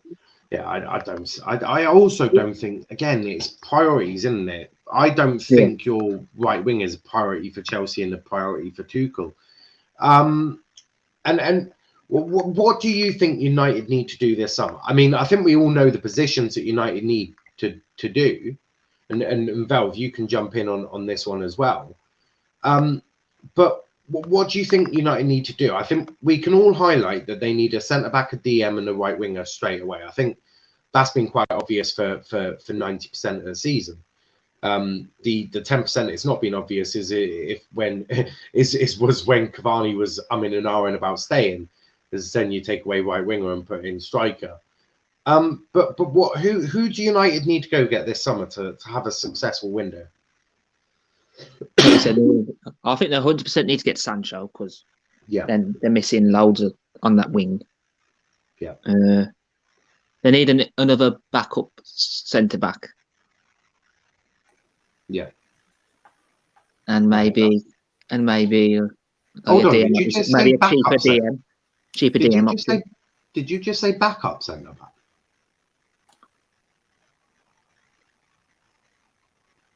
[SPEAKER 1] I also don't think, again, it's priorities, isn't it? I don't think your right wing is a priority for Chelsea and a priority for Tuchel. And what do you think United need to do this summer? I mean, I think we all know the positions that United need to do. And Valve, you can jump in on this one as well. But what do you think United need to do? I think we can all highlight that they need a centre-back, a DM, and a right winger straight away. I think that's been quite obvious for 90% of the season. The 10% it's not been obvious was when Cavani was umming and ahhing about staying, because then you take away right winger and put in striker. But who do United need to go get this summer to have a successful window?
[SPEAKER 3] Like I said, I think they 100% need to get Sancho because then they're missing loads on that wing.
[SPEAKER 1] Yeah.
[SPEAKER 3] They need another backup centre back.
[SPEAKER 1] Yeah.
[SPEAKER 3] And maybe
[SPEAKER 1] hold on.
[SPEAKER 3] DM,
[SPEAKER 1] Did you just
[SPEAKER 3] maybe
[SPEAKER 1] say
[SPEAKER 3] a cheaper
[SPEAKER 1] backup
[SPEAKER 3] DM. Cheaper DM option.
[SPEAKER 1] Did you just say backup centre back?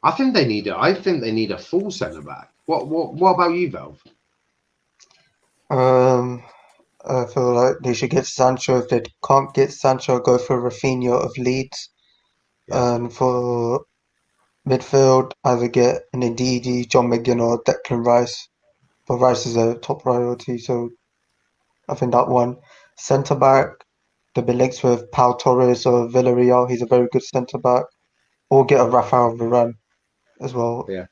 [SPEAKER 1] I think they need a full centre back. What about you, Valve?
[SPEAKER 2] I feel like they should get Sancho. If they can't get Sancho, go for Rafinha of Leeds.
[SPEAKER 1] Yeah.
[SPEAKER 2] And for midfield, either get an Ndidi, John McGinn, or Declan Rice. But Rice is a top priority, so I think that one. Centre back, they've been linked with Pau Torres or Villarreal. He's a very good centre back. Or get a Rafael Varane as well.
[SPEAKER 1] Yeah.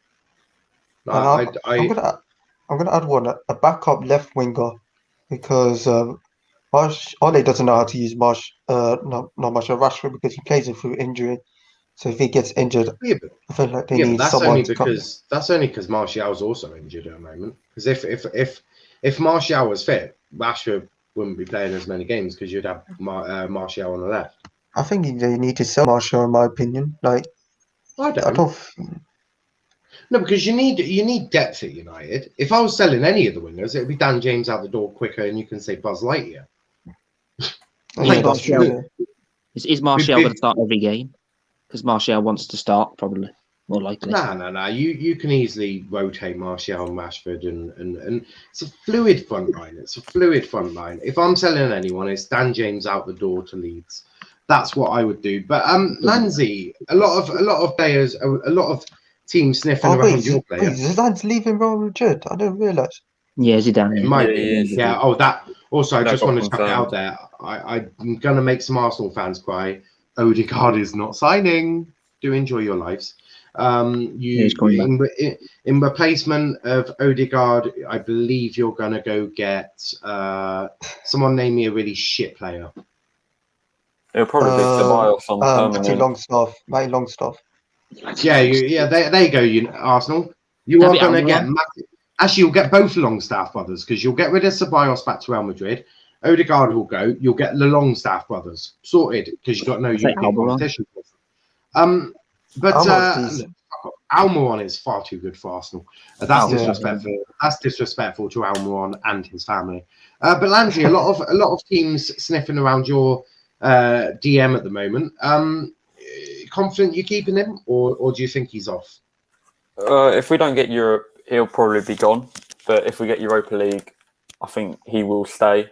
[SPEAKER 1] No,
[SPEAKER 2] I'm gonna add one, a backup left winger, because Ole doesn't know how to use not Marshall Rashford because he plays it through injury. So if he gets injured, I feel like they need someone to come.
[SPEAKER 1] That's only because Martial's also injured at the moment. Because if Martial was fit, Rashford wouldn't be playing as many games because you'd have Martial on the left.
[SPEAKER 2] I think they need to sell Martial, in my opinion. Like, I don't.
[SPEAKER 1] No, because you need depth at United. If I was selling any of the wingers, it would be Dan James out the door quicker, and you can say Buzz Lightyear.
[SPEAKER 3] Is Martial going to start every game? Because Martial wants to start, probably, more likely.
[SPEAKER 1] No. You can easily rotate Martial and Rashford, and it's a fluid front line. If I'm selling anyone, it's Dan James out the door to Leeds. That's what I would do. But Lanzi, a lot of players, a lot of teams sniffing around your player.
[SPEAKER 2] Wait, Zidane's leaving Real Madrid. I didn't realise.
[SPEAKER 3] Yeah, Zidane.
[SPEAKER 1] It might be. Yeah. Oh, that. Also, I just want to chuck it out there. I'm gonna make some Arsenal fans cry. Odegaard is not signing. Do enjoy your lives.
[SPEAKER 3] He's coming back.
[SPEAKER 1] In replacement of Odegaard, I believe you're going to go get someone. Name me a really shit player.
[SPEAKER 4] It'll probably be Ceballos on permanent.
[SPEAKER 2] Matty Longstaff.
[SPEAKER 1] Yeah. There you go. Arsenal. You are going to get. Actually, you'll get both Longstaff brothers because you'll get rid of Ceballos back to Real Madrid. Odegaard will go. You'll get the Longstaff brothers sorted because you've got no European competition. But Almiron is far too good for Arsenal. That's disrespectful. That's disrespectful to Almiron and his family. But Lansley, a lot of teams sniffing around your DM at the moment. Confident you're keeping him, or do you think he's off?
[SPEAKER 4] If we don't get Europe, he'll probably be gone. But if we get Europa League, I think he will stay.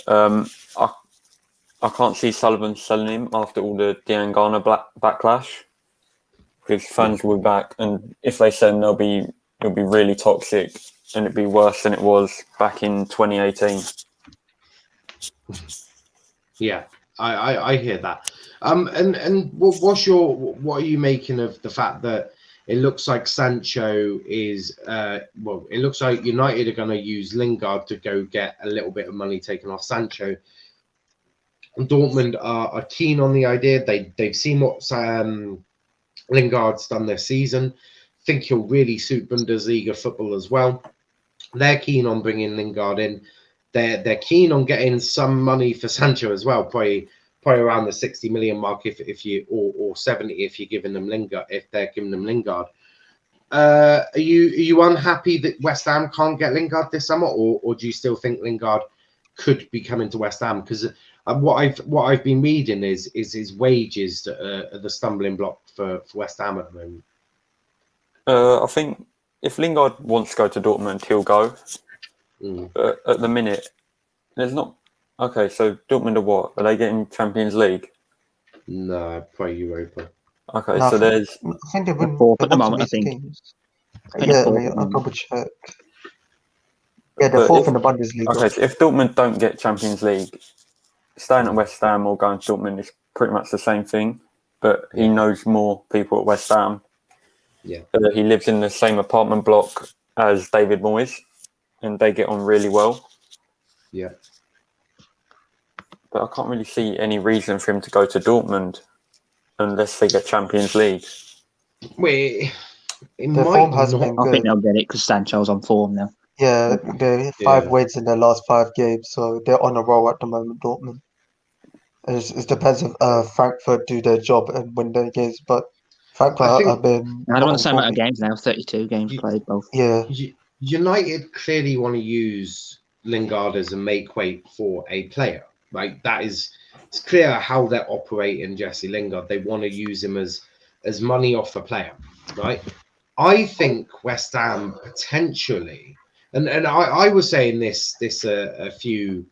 [SPEAKER 4] I can't see Sullivan selling him after all the Diangana backlash, because fans will be back, and if they sell him, it'll be really toxic, and it'd be worse than it was back in 2018.
[SPEAKER 1] Yeah, I hear that. And what are you making of the fact that it looks like Sancho is it looks like United are going to use Lingard to go get a little bit of money taken off Sancho. Dortmund are keen on the idea. They've seen what Lingard's done this season. Think he'll really suit Bundesliga football as well. They're keen on bringing Lingard in. They're keen on getting some money for Sancho as well, probably around the 60 million mark if you or 70 if you're giving them Lingard, if they're giving them Lingard. Are you unhappy that West Ham can't get Lingard this summer, or do you still think Lingard could be coming to West Ham? Because what I've been reading is his wages are the stumbling block for West Ham at the moment.
[SPEAKER 4] I think if Lingard wants to go to Dortmund, he'll go. But at the minute, there's not. Okay, so Dortmund are what? Are they getting Champions League?
[SPEAKER 1] No, probably Europa.
[SPEAKER 4] Okay, so there's.
[SPEAKER 2] I think they're
[SPEAKER 3] fourth at the moment. I think.
[SPEAKER 2] I'll double check. Yeah, they're fourth in the Bundesliga.
[SPEAKER 4] Okay, so if Dortmund don't get Champions League, staying at West Ham or going to Dortmund is pretty much the same thing. But he knows more people at West Ham.
[SPEAKER 1] Yeah,
[SPEAKER 4] he lives in the same apartment block as David Moyes, and they get on really well.
[SPEAKER 1] Yeah.
[SPEAKER 4] But I can't really see any reason for him to go to Dortmund unless they get Champions League.
[SPEAKER 1] Wait,
[SPEAKER 2] form hasn't been good.
[SPEAKER 3] I think they'll get it because Sancho's on form now.
[SPEAKER 2] Yeah, they're 5 wins in their last 5 games, so they're on a roll at the moment, Dortmund. It depends if Frankfurt do their job and win their games, but Frankfurt have been...
[SPEAKER 3] I don't want the same amount of games now, 32 games played both.
[SPEAKER 2] Yeah.
[SPEAKER 1] United clearly want to use Lingard as a make weight for a player. Like it's clear how they're operating Jesse Lingard. They want to use him as money off a player, right? I think West Ham potentially, and I was saying this a few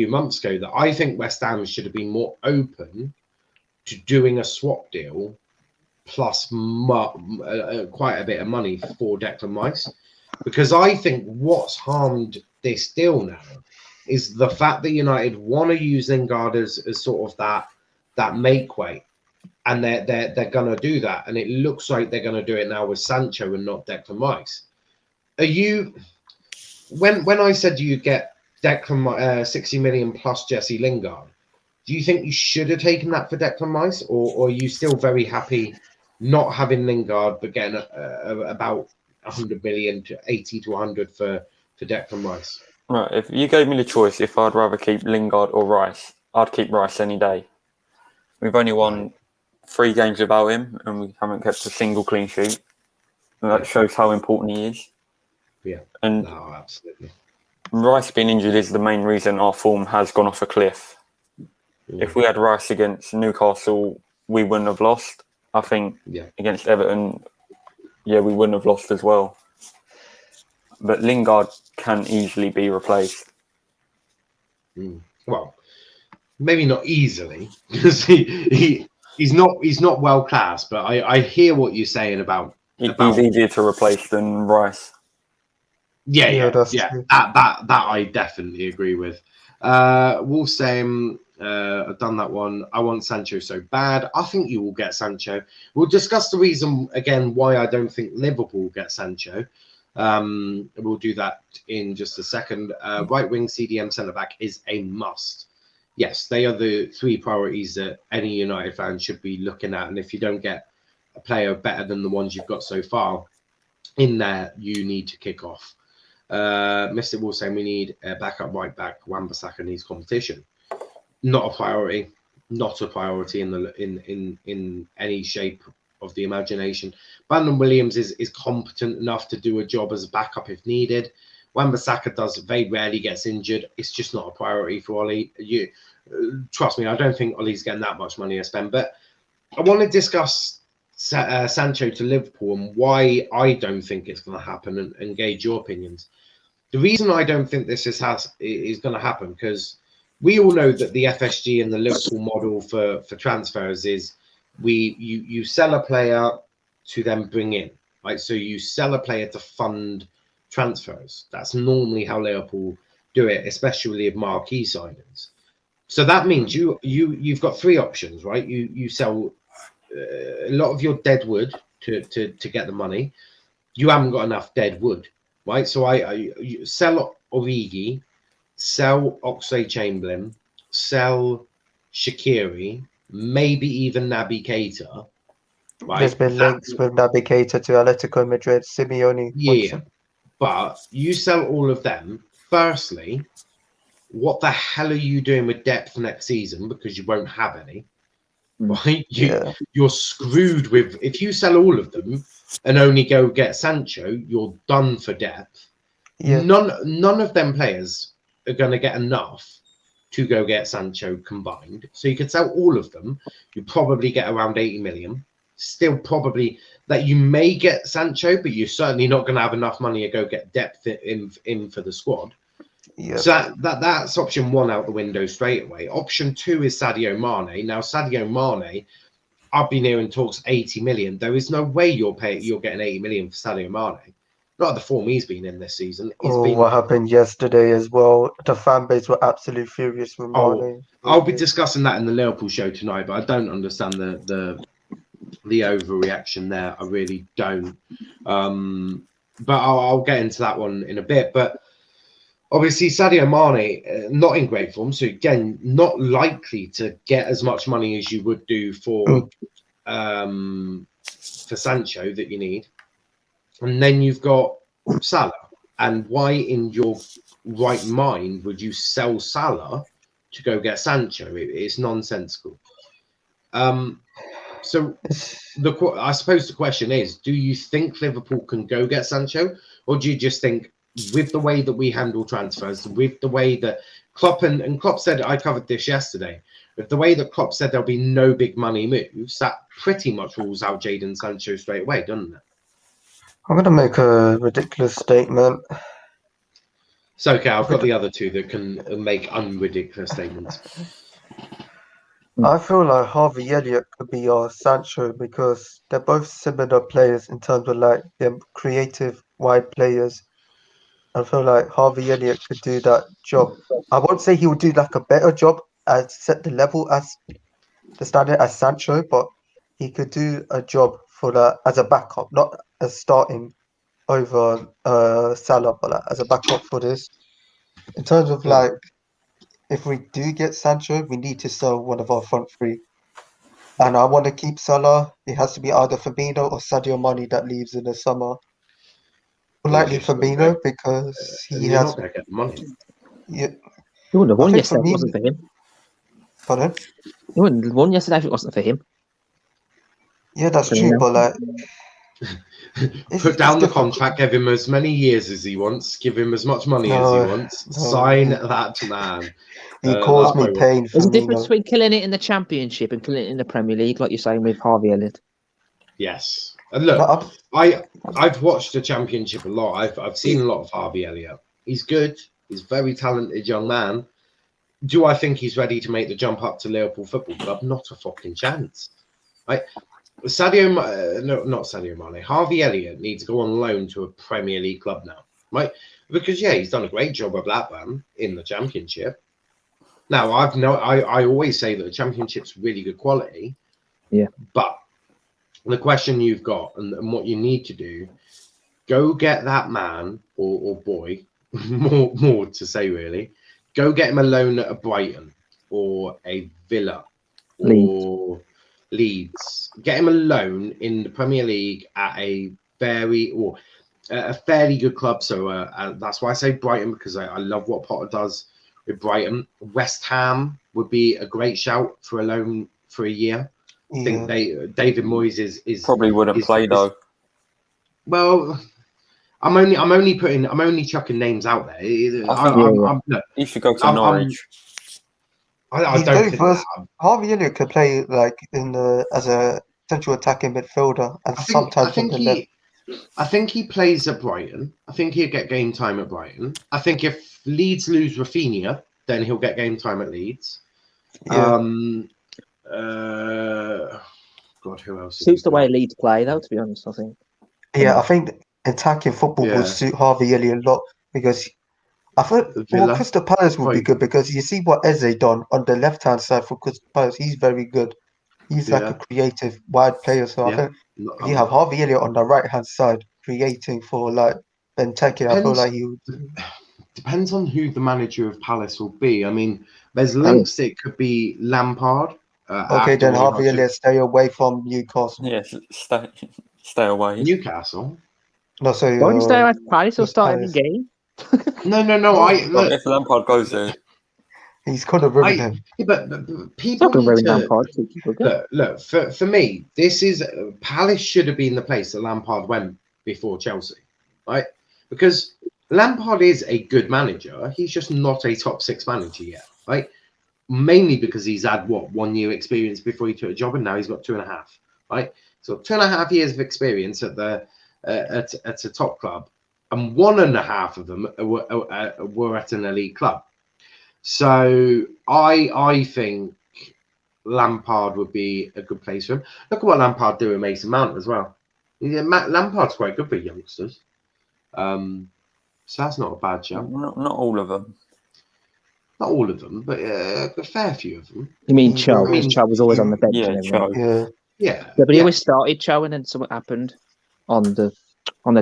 [SPEAKER 1] months ago, that I think West Ham should have been more open to doing a swap deal plus quite a bit of money for Declan Rice, because I think what's harmed this deal now is the fact that United want to use Lingard as sort of that make weight, and they're gonna do that, and it looks like they're gonna do it now with Sancho and not Declan Rice. Are you when I said you get Declan 60 million plus Jesse Lingard, do you think you should have taken that for Declan Rice, or are you still very happy not having Lingard but getting about 100 million to 80 to 100 for Declan Rice?
[SPEAKER 4] Right, if you gave me the choice, if I'd rather keep Lingard or Rice, I'd keep Rice any day. We've only won 3 games without him, and we haven't kept a single clean sheet. And that shows how important he is.
[SPEAKER 1] Yeah,
[SPEAKER 4] and
[SPEAKER 1] no, absolutely.
[SPEAKER 4] Rice being injured is the main reason our form has gone off a cliff. If we had Rice against Newcastle, we wouldn't have lost. I think against Everton, we wouldn't have lost as well. But Lingard can easily be replaced.
[SPEAKER 1] Well, maybe not easily, because he's not world class. But I hear what you're saying about
[SPEAKER 4] he's easier to replace than Rice.
[SPEAKER 1] Yeah. That I definitely agree with. Wolf saying I've done that one. I want Sancho so bad. I think you will get Sancho. We'll discuss the reason again why I don't think Liverpool will get Sancho. We'll do that in just a second. Right wing CDM centre back is a must. Yes, they are the 3 priorities that any United fan should be looking at. And if you don't get a player better than the ones you've got so far in there, you need to kick off. Mr. Wall saying we need a backup right back. Wan-Bissaka needs competition. Not a priority. Not a priority in any shape of the imagination. Brandon Williams is competent enough to do a job as a backup if needed. Wan-Bissaka very rarely gets injured. It's just not a priority for Ollie. Trust me, I don't think Ollie's getting that much money to spend. But I want to discuss Sancho to Liverpool and why I don't think it's going to happen and gauge your opinions. The reason I don't think this is going to happen, because we all know that the FSG and the Liverpool model for transfers is you sell a player to then bring in, right? So you sell a player to fund transfers. That's normally how Liverpool do it, especially with marquee signings. So that means you've got 3 options, right? You sell a lot of your dead wood to get the money. You haven't got enough dead wood, right? So you sell Origi, sell Oxlade-Chamberlain, sell Shaqiri, maybe even Naby Keita. Right?
[SPEAKER 2] There's been links with Naby Keita to Atletico Madrid, Simeone.
[SPEAKER 1] Yeah, but you sell all of them. Firstly, what the hell are you doing with depth next season? Because you won't have any. Right? You're screwed with, if you sell all of them and only go get Sancho, you're done for depth. Yeah. None of them players are going to get enough to go get Sancho combined. So you could sell all of them. You probably get around 80 million. Still probably that you may get Sancho, but you're certainly not going to have enough money to go get depth in for the squad. Yep. So that's option 1 out the window straight away. Option 2 is Sadio Mane. Now, Sadio Mane, I've been hearing talks 80 million. There is no way you're getting 80 million for Sadio Mane. Not at the form he's been in this season.
[SPEAKER 2] What happened yesterday as well? The fan base were absolutely furious with Mane.
[SPEAKER 1] I'll be discussing that in the Liverpool show tonight, but I don't understand the overreaction there. I really don't. But I'll get into that one in a bit. But obviously, Sadio Mane, not in great form. So again, not likely to get as much money as you would do for Sancho that you need. And then you've got Salah. And why in your right mind would you sell Salah to go get Sancho? It's nonsensical. So I suppose the question is, do you think Liverpool can go get Sancho? Or do you just think, with the way that we handle transfers, with the way that Klopp and Klopp said, I covered this yesterday, with the way that Klopp said there'll be no big money moves, that pretty much rules out Jaden Sancho straight away, doesn't it?
[SPEAKER 2] I'm going to make a ridiculous statement.
[SPEAKER 1] It's okay, I've got the other 2 that can make unridiculous statements.
[SPEAKER 2] I feel like Harvey Elliott could be our Sancho because they're both similar players in terms of like they're creative, wide players. I feel like Harvey Elliott could do that job. I won't say he would do like a better job at set the level as the standard as Sancho, but he could do a job for that as a backup, not as starting over Salah, but like as a backup for this. In terms of like, if we do get Sancho, we need to sell one of our front 3. And I want to keep Salah. It has to be either Firmino or Sadio Mane that leaves in the summer. Likely Firmino because he has
[SPEAKER 1] not gonna get the money.
[SPEAKER 2] Yeah.
[SPEAKER 3] You wouldn't have won yesterday if it wasn't for him.
[SPEAKER 2] Pardon?
[SPEAKER 3] You wouldn't have won yesterday if it wasn't for him.
[SPEAKER 2] Yeah, that's true, but like
[SPEAKER 1] put down the contract, give him as many years as he wants, give him as much money as he wants. Sign that man.
[SPEAKER 2] He caused me pain.
[SPEAKER 3] There's a difference between killing it in the Championship and killing it in the Premier League, like you're saying with Harvey Elliott.
[SPEAKER 1] Yes. And look, I've watched the Championship a lot. I've seen a lot of Harvey Elliott. He's good. He's a very talented young man. Do I think he's ready to make the jump up to Liverpool Football Club? Not a fucking chance. Right? not Sadio Mane. Harvey Elliott needs to go on loan to a Premier League club now, right? Because he's done a great job at Blackburn in the Championship. Now, I always say that the Championship's really good quality.
[SPEAKER 3] Yeah.
[SPEAKER 1] But the question you've got and what you need to do, go get that man or boy, more to say really, go get him a loan at a Brighton or a Villa or Leeds. Get him a loan in the Premier League at a fairly good club. So that's why I say Brighton, because I love what Potter does with Brighton. West Ham would be a great shout for a loan for a year.
[SPEAKER 2] Yeah.
[SPEAKER 1] I think David Moyes is
[SPEAKER 4] probably wouldn't play though.
[SPEAKER 1] Well, I'm only chucking names out there.
[SPEAKER 4] He should go to Norwich.
[SPEAKER 1] I don't think
[SPEAKER 2] Harvey Elliott could play like as a central attacking midfielder, and sometimes
[SPEAKER 1] I think he plays at Brighton. I think he'll get game time at Brighton. I think if Leeds lose Rafinha, then he'll get game time at Leeds.
[SPEAKER 2] Yeah.
[SPEAKER 1] God, who else?
[SPEAKER 3] Suits the way Leeds play, though. To be honest, I think.
[SPEAKER 2] Yeah, I think attacking football would suit Harvey Elliott a lot, because I thought Crystal Palace would be good, because you see what Eze done on the left-hand side for Crystal Palace. He's very good. He's like a creative, wide player. So I think if you have Harvey Elliott on the right-hand side creating for like Benteke, I feel like he would.
[SPEAKER 1] Depends on who the manager of Palace will be. I mean, there's links. It could be Lampard.
[SPEAKER 2] Okay, then Harvey Elliott, stay away from Newcastle.
[SPEAKER 4] Yes, stay away.
[SPEAKER 1] Newcastle.
[SPEAKER 2] No, so
[SPEAKER 3] don't you stay at Palace or start every game?
[SPEAKER 1] No.
[SPEAKER 4] If Lampard goes there,
[SPEAKER 2] he's gonna ruin him.
[SPEAKER 1] Yeah, but people need to look. For me, this is Palace should have been the place that Lampard went before Chelsea, right? Because Lampard is a good manager. He's just not a top 6 manager yet, right? Mainly because he's had 1 year experience before he took a job, and now he's got 2.5, right? So 2.5 years of experience at a top club, and 1.5 of them were at an elite club. So I think Lampard would be a good place for him. Look at what Lampard do with Mason Mount as well. Yeah, Lampard's quite good for youngsters. So that's not a bad shout.
[SPEAKER 4] Not all of them.
[SPEAKER 1] Not all of them, but a fair few of them.
[SPEAKER 3] You mean Cho? Cho was always on the bench.
[SPEAKER 4] Yeah, Cho.
[SPEAKER 1] Yeah,
[SPEAKER 3] but he always started Cho, and then something happened on the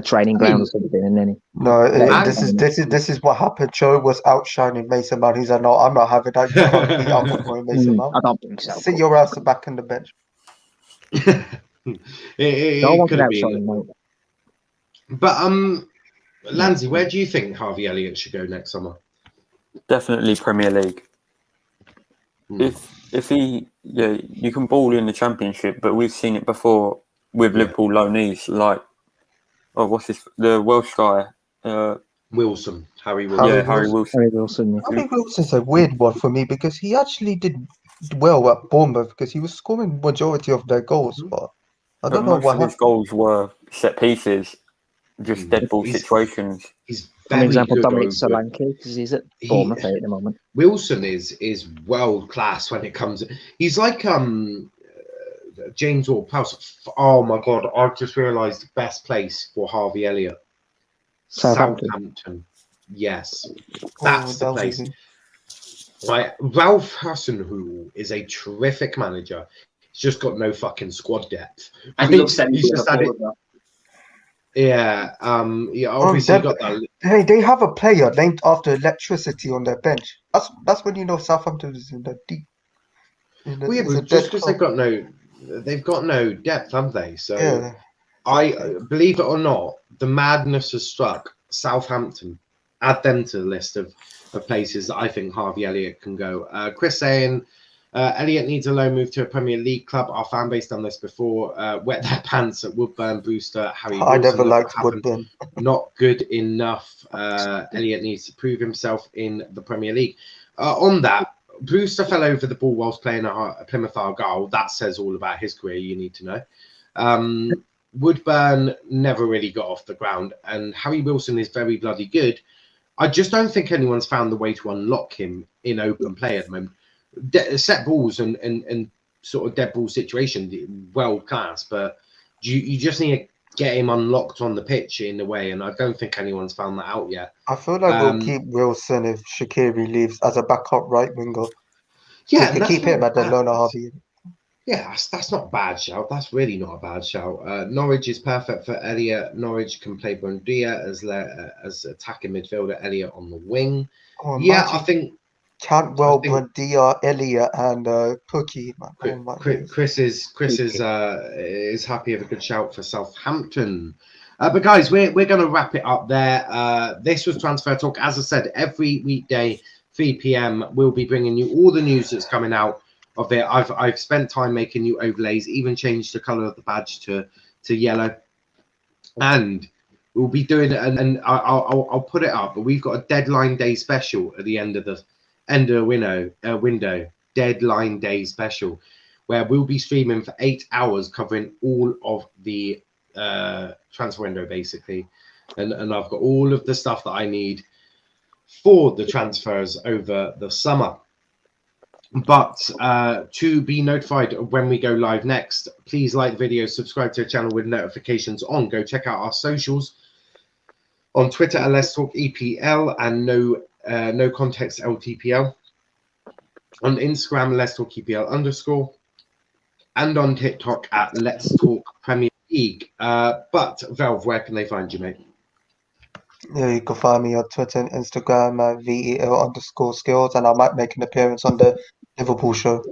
[SPEAKER 3] training ground or something, and then he.
[SPEAKER 2] No, this is what happened. Cho was outshining Mason Mount. He's like, no, I'm not having that. You can't be outperforming Mason Mount.
[SPEAKER 3] I don't think so.
[SPEAKER 2] Sit your ass back on the bench.
[SPEAKER 1] No one can outshine him. But Lansy, where do you think Harvey Elliott should go next summer?
[SPEAKER 4] Definitely Premier League. If he, you can ball in the Championship, but we've seen it before with Liverpool loanees, like the Welsh guy,
[SPEAKER 1] Wilson, Harry
[SPEAKER 4] Wilson.
[SPEAKER 3] Harry Wilson.
[SPEAKER 2] I think Wilson's a weird one for me, because he actually did well at Bournemouth, because he was scoring majority of their goals, but I don't know what
[SPEAKER 4] his goals were set pieces, just dead ball situations.
[SPEAKER 1] He's
[SPEAKER 3] for example, Dominic Solanke, because he's at Bournemouth at the moment.
[SPEAKER 1] Wilson is world class when it comes. He's like James Ward-Prowse. Oh my god! I've just realised the best place for Harvey Elliott. Southampton. Yes, that's the place. Easy. Right, Ralph Hasenhüttl is a terrific manager. He's just got no fucking squad depth. I think he's just had it. Yeah, obviously got that.
[SPEAKER 2] Hey, they have a player named after electricity on their bench. That's when you know Southampton is in the deep.
[SPEAKER 1] Just because they've got no depth, have they? So I believe it or not, the madness has struck Southampton. Add them to the list of places that I think Harvey Elliott can go. Chris saying Elliott needs a loan move to a Premier League club. Our fan base done this before. Wet their pants at Woodburn, Brewster, Harry Wilson.
[SPEAKER 2] I never liked Woodburn.
[SPEAKER 1] Not good enough. Elliott needs to prove himself in the Premier League. On that, Brewster fell over the ball whilst playing at Plymouth Argyle. That says all about his career, you need to know. Woodburn never really got off the ground, and Harry Wilson is very bloody good. I just don't think anyone's found the way to unlock him in open play at the moment. Set balls and sort of dead ball situation, world class, but you just need get him unlocked on the pitch in a way, and I don't think anyone's found that out yet.
[SPEAKER 2] I feel like we'll keep Wilson if Shaqiri leaves as a backup right winger.
[SPEAKER 1] Yeah,
[SPEAKER 2] we could keep him at the loner half.
[SPEAKER 1] Yeah, that's not a bad shout. That's really not a bad shout. Norwich is perfect for Elliot. Norwich can play Buendia as attacking midfielder. Elliot on the wing.
[SPEAKER 2] Oh,
[SPEAKER 1] yeah, I think
[SPEAKER 2] Cantwell, Buendia, Elliot, and Pookie.
[SPEAKER 1] Chris is happy with a good shout for Southampton. But guys, we're going to wrap it up there. This was Transfer Talk. As I said, every weekday, 3 p.m. we'll be bringing you all the news that's coming out of it. I've spent time making new overlays, even changed the color of the badge to yellow, and we'll be doing it. And I'll put it up. But we've got a deadline day special at the end of the window. Deadline day special, where we'll be streaming for 8 hours, covering all of the transfer window basically, and I've got all of the stuff that I need for the transfers over the summer. But to be notified of when we go live next, please like the video, subscribe to the channel with notifications on. Go check out our socials on Twitter at Let's Talk EPL and no context LTPL, on Instagram Let's Talk EPL _, and on TikTok at Let's Talk Premier League. But Velv, where can they find you, mate?
[SPEAKER 2] Yeah, you can find me on Twitter and Instagram at VEL_skills, and I might make an appearance on the Liverpool show.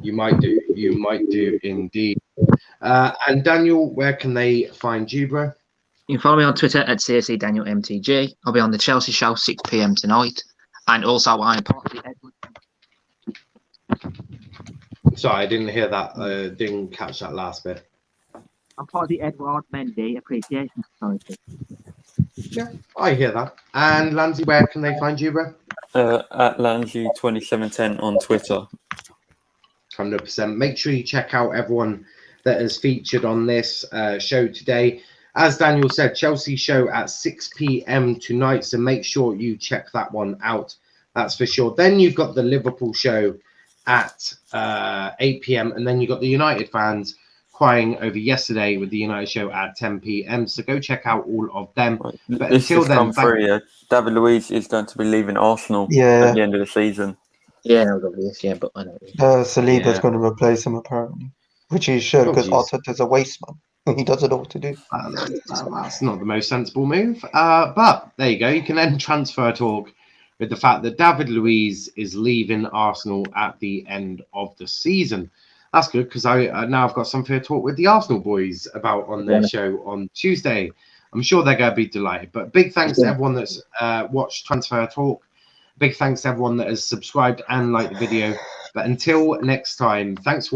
[SPEAKER 1] You might do indeed. And Daniel, where can they find you, bro?
[SPEAKER 3] You can follow me on Twitter at CSE Daniel MTG. I'll be on the Chelsea show 6 p.m. tonight, and also I'm part of the Edward.
[SPEAKER 1] Sorry, I didn't hear that. Didn't catch that last bit.
[SPEAKER 3] I'm part of the Edward Mendy Appreciation Society.
[SPEAKER 1] Yeah, I hear that. And Lanzi, where can they find you, bro?
[SPEAKER 4] At Lanzi2710 on Twitter.
[SPEAKER 1] 100%. Make sure you check out everyone that has featured on this show today. As Daniel said, Chelsea show at 6 p.m. tonight, so make sure you check that one out. That's for sure. Then you've got the Liverpool show at 8 p.m. and then you've got the United fans crying over yesterday with the United show at 10 p.m. So go check out all of them.
[SPEAKER 4] Right.
[SPEAKER 1] But
[SPEAKER 4] this
[SPEAKER 1] until then,
[SPEAKER 4] David Luiz is going to be leaving Arsenal at the end of the season.
[SPEAKER 3] Yeah, I love this. Yeah, but I know.
[SPEAKER 2] Saliba's going to replace him apparently, which he should, because Arteta's a waste man. He doesn't know what to do.
[SPEAKER 1] That's not the most sensible move. But there you go. You can end Transfer Talk with the fact that David Luiz is leaving Arsenal at the end of the season. That's good, because now I've got something to talk with the Arsenal boys about on their show on Tuesday. I'm sure they're going to be delighted. But big thanks to everyone that's watched Transfer Talk. Big thanks to everyone that has subscribed and liked the video. But until next time, thanks for